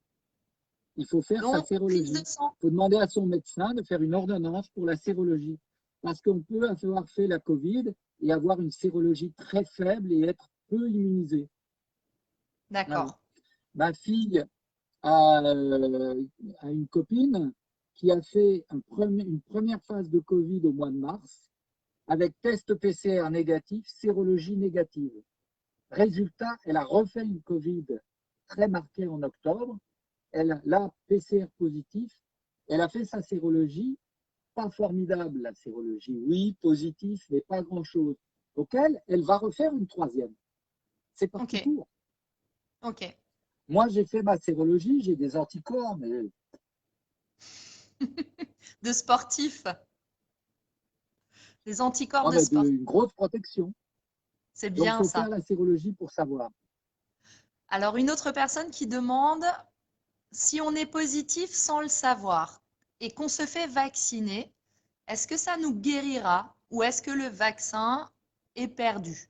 Il faut faire sa donc prise sérologie. de sang. Il faut demander à son médecin de faire une ordonnance pour la sérologie. Parce qu'on peut avoir fait la Covid et avoir une sérologie très faible et être peu immunisé. Voilà. D'accord. Ma fille a une copine qui a fait une première phase de Covid au mois de mars avec test PCR négatif, sérologie négative. Résultat, elle a refait une Covid très marquée en octobre. Elle a PCR positif. Elle a fait sa sérologie. Pas formidable, la sérologie. Oui, positif, mais pas grand-chose. Donc, elle va refaire une troisième. C'est parti Ok. pour. Ok. Moi, j'ai fait ma sérologie, j'ai des anticorps, mais De sportif. Des anticorps on de a sport. une grosse protection. C'est Donc, il bien faut ça. faire la sérologie pour savoir. Alors, une autre personne qui demande si on est positif sans le savoir et qu'on se fait vacciner, est-ce que ça nous guérira ou est-ce que le vaccin est perdu?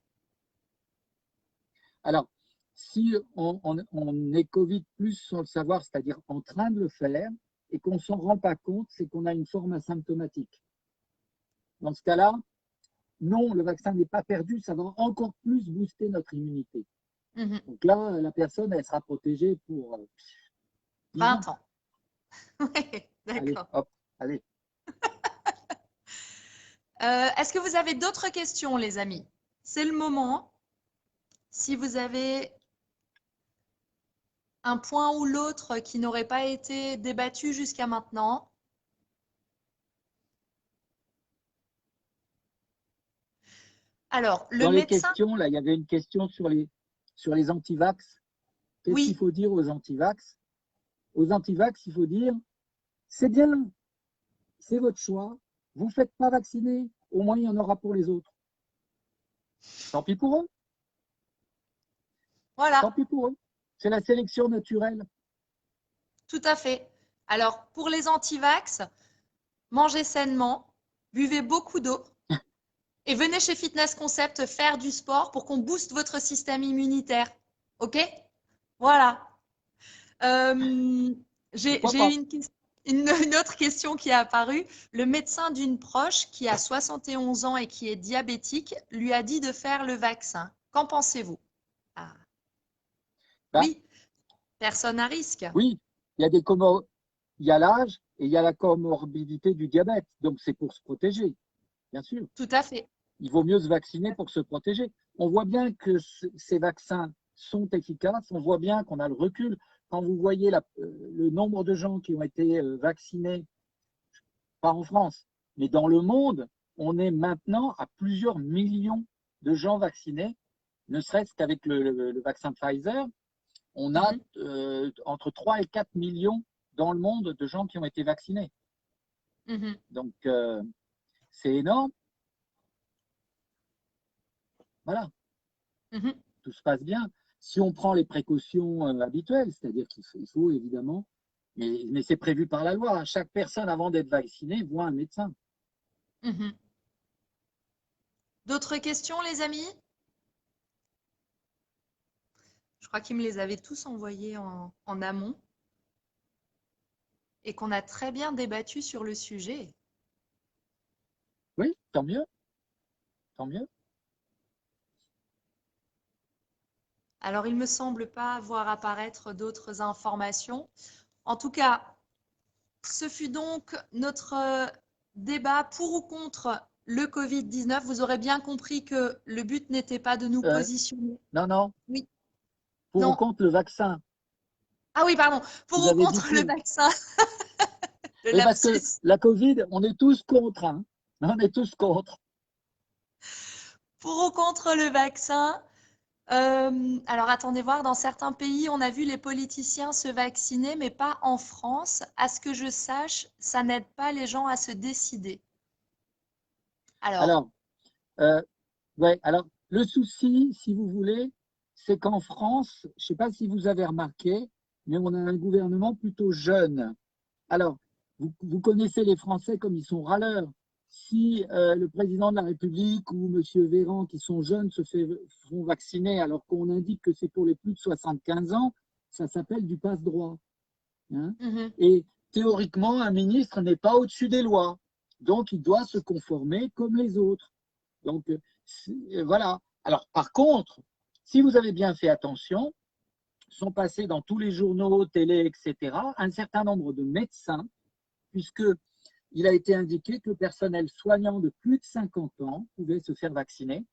Alors, si on est Covid plus sans le savoir, c'est-à-dire en train de le faire, et qu'on ne s'en rend pas compte, c'est qu'on a une forme asymptomatique. Dans ce cas-là, non, le vaccin n'est pas perdu, ça va encore plus booster notre immunité. Mhm. Donc là, la personne, elle sera protégée pour 10 ans. 20 ans. Ouais, Allez, d'accord. hop, allez. Est-ce que vous avez d'autres questions, les amis? C'est le moment. Si vous avez un point ou l'autre qui n'aurait pas été débattu jusqu'à maintenant. Alors, le Dans les médecin, questions, là, il y avait une question sur les antivax. Qu'est-ce qu'il oui, faut dire aux antivax? Aux antivax, il faut dire, c'est bien, c'est votre choix, vous ne faites pas vacciner, au moins il y en aura pour les autres. Tant pis pour eux, tant voilà, pis pour eux. C'est la sélection naturelle. tout à fait. Alors, pour les antivax, mangez sainement, buvez beaucoup d'eau et venez chez Fitness Concept faire du sport pour qu'on booste votre système immunitaire. OK? Voilà. Pourquoi J'ai pas? une autre question qui est apparue. Le médecin d'une proche qui a 71 ans et qui est diabétique lui a dit de faire le vaccin. Qu'en pensez-vous? Ah, Ben, oui, personne à risque. oui, il y a il y a l'âge et il y a la comorbidité du diabète. Donc c'est pour se protéger, bien sûr. Tout à fait. Il vaut mieux se vacciner pour se protéger. On voit bien que ces vaccins sont efficaces, on voit bien qu'on a le recul. Quand vous voyez le nombre de gens qui ont été vaccinés, pas en France, mais dans le monde, on est maintenant à plusieurs millions de gens vaccinés, ne serait-ce qu'avec le vaccin Pfizer, on a Mhm. entre 3 et 4 millions dans le monde de gens qui ont été vaccinés. Mhm. Donc, c'est énorme. Voilà. Mhm. Tout se passe bien. Si on prend les précautions habituelles, c'est-à-dire qu'il faut évidemment, mais c'est prévu par la loi, chaque personne avant d'être vaccinée voit un médecin. Mhm. D'autres questions, les amis? Je crois qu'ils me les avaient tous envoyés en amont et qu'on a très bien débattu sur le sujet. Oui, tant mieux, tant mieux. Alors, il ne me semble pas voir apparaître d'autres informations. En tout cas, ce fut donc notre débat pour ou contre le Covid-19. Vous aurez bien compris que le but n'était pas de nous Euh, positionner. non, non, Oui, pour ou non. contre le vaccin, Ah oui, pardon. Pour vous ou avez dit contre le pour. vaccin. Le Oui, parce que lapsus. la Covid, on est tous contre. Hein. On est tous contre. Pour ou contre le vaccin. Alors, attendez voir, dans certains pays, on a vu les politiciens se vacciner, mais pas en France. À ce que je sache, ça n'aide pas les gens à se décider. Alors, Alors, euh, ouais, alors, le souci, si vous voulez, c'est qu'en France, je ne sais pas si vous avez remarqué, mais on a un gouvernement plutôt jeune. Alors, vous connaissez les Français comme ils sont râleurs. Si le président de la République ou M. Véran, qui sont jeunes, font vacciner alors qu'on indique que c'est pour les plus de 75 ans, ça s'appelle du passe-droit. Hein. mhm, Et théoriquement, un ministre n'est pas au-dessus des lois. Donc, il doit se conformer comme les autres. Donc, voilà. Alors, par contre, si vous avez bien fait attention, sont passés dans tous les journaux, télé, etc., un certain nombre de médecins, puisqu'il a été indiqué que le personnel soignant de plus de 50 ans pouvait se faire vacciner.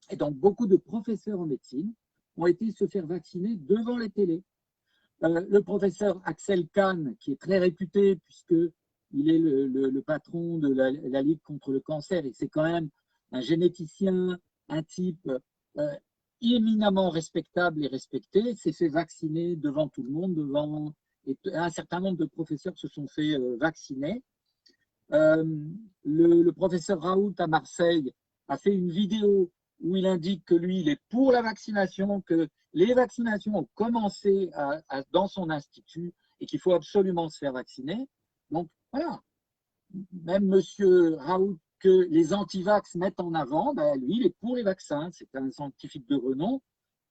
Et donc, beaucoup de professeurs en médecine ont été se faire vacciner devant les télés. Le professeur Axel Kahn, qui est très réputé puisqu'il est le patron de la Ligue contre le cancer, et c'est quand même un généticien, un type éminemment respectable et respecté, s'est fait vacciner devant tout le monde, et un certain nombre de professeurs se sont fait vacciner. Le professeur Raoult à Marseille a fait une vidéo où il indique que lui, il est pour la vaccination, que les vaccinations ont commencé dans son institut et qu'il faut absolument se faire vacciner. Donc voilà, même monsieur Raoult que les anti-vax mettent en avant, ben, lui, il est pour les vaccins. C'est un scientifique de renom.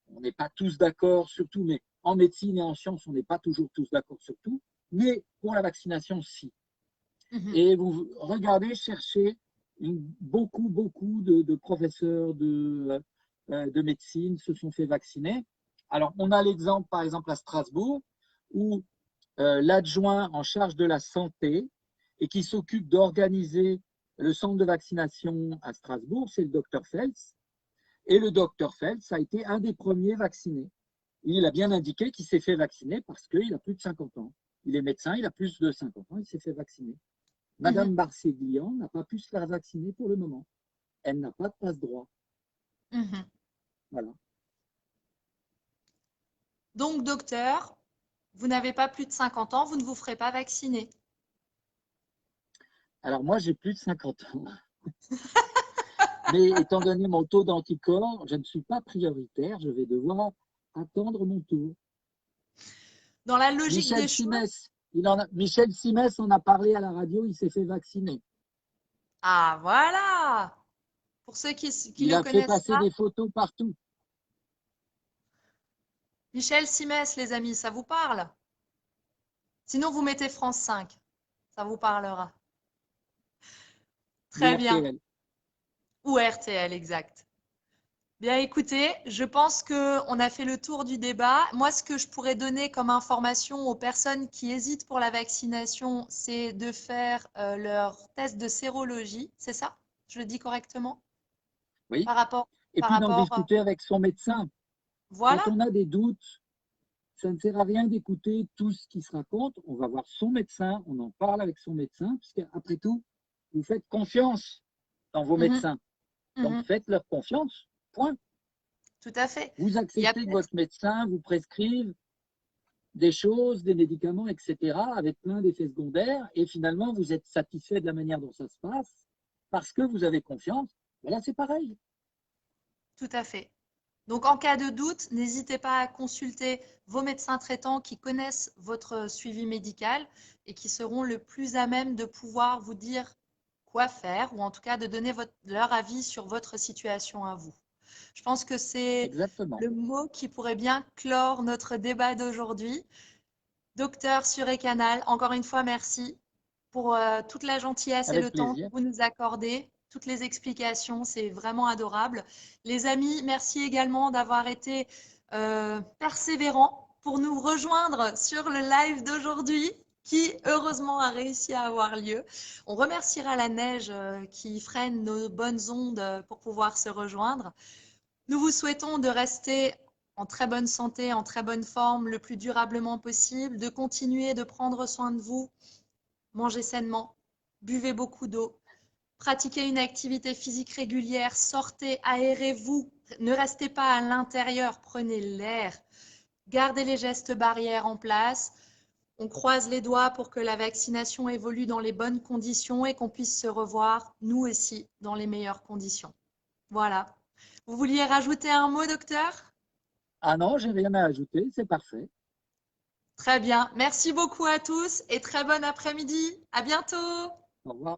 On n'est pas tous d'accord sur tout, mais en médecine et en sciences, on n'est pas toujours tous d'accord sur tout. Mais pour la vaccination, si. mhm. Et vous regardez, cherchez beaucoup de professeurs de médecine se sont fait vacciner. Alors, on a l'exemple, par exemple, à Strasbourg, où l'adjoint en charge de la santé et qui s'occupe d'organiser le centre de vaccination à Strasbourg, c'est le docteur Fels. Et le docteur Fels a été un des premiers vaccinés. Il a bien indiqué qu'il s'est fait vacciner parce qu'il a plus de 50 ans. Il est médecin, il a plus de 50 ans, il s'est fait vacciner. Madame Barséguillan n'a pas pu se faire vacciner pour le moment. Elle n'a pas de passe-droit. Mhm. Voilà. Donc, docteur, vous n'avez pas plus de 50 ans, vous ne vous ferez pas vacciner. Alors moi, j'ai plus de 50 ans. Mais étant donné mon taux d'anticorps, je ne suis pas prioritaire. Je vais devoir attendre mon tour. Dans la logique Michel des choses, Simès, Michel Simès en a parlé à la radio, il s'est fait vacciner. ah voilà, pour ceux qui Il le a fait connaissent passer pas, des photos partout. Michel Simès, les amis, ça vous parle? Sinon, vous mettez France 5, ça vous parlera. Ou Très bien. RTL. Ou RTL, exact. Bien, écoutez, je pense qu'on a fait le tour du débat. Moi, ce que je pourrais donner comme information aux personnes qui hésitent pour la vaccination, c'est de faire leur test de sérologie. C'est ça? Je le dis correctement? Oui. Par rapport, Et par puis d'en rapport, discuter avec son médecin. voilà, Quand on a des doutes, ça ne sert à rien d'écouter tout ce qui se raconte. On va voir son médecin, on en parle avec son médecin, puisque après tout, vous faites confiance dans vos Mhm, médecins. Donc mhm, faites-leur confiance. Point. tout à fait. Vous Il y a acceptez que peut-être, votre médecin vous prescrive des choses, des médicaments, etc., avec plein d'effets secondaires, et finalement vous êtes satisfait de la manière dont ça se passe parce que vous avez confiance. Voilà, c'est pareil. tout à fait. Donc, en cas de doute, n'hésitez pas à consulter vos médecins traitants qui connaissent votre suivi médical et qui seront le plus à même de pouvoir vous dire quoi faire ou en tout cas de donner leur avis sur votre situation à vous. Je pense que c'est Exactement. le mot qui pourrait bien clore notre débat d'aujourd'hui. Docteur Suré-Canal, encore une fois, merci pour toute la gentillesse et Avec le temps que plaisir. vous nous accordez, toutes les explications, c'est vraiment adorable. Les amis, merci également d'avoir été persévérants pour nous rejoindre sur le live d'aujourd'hui qui heureusement a réussi à avoir lieu. On remerciera la neige qui freine nos bonnes ondes pour pouvoir se rejoindre. Nous vous souhaitons de rester en très bonne santé, en très bonne forme, le plus durablement possible, de continuer de prendre soin de vous, mangez sainement, buvez beaucoup d'eau, pratiquez une activité physique régulière, sortez, aérez-vous, Ne restez pas à l'intérieur, prenez l'air. Gardez les gestes barrières en place. On croise les doigts pour que la vaccination évolue dans les bonnes conditions et qu'on puisse se revoir, nous aussi, dans les meilleures conditions. Voilà. Vous vouliez rajouter un mot, docteur? Ah non, j'ai rien à ajouter, c'est parfait. Très bien. Merci beaucoup à tous et très bon après-midi. À bientôt. Au revoir.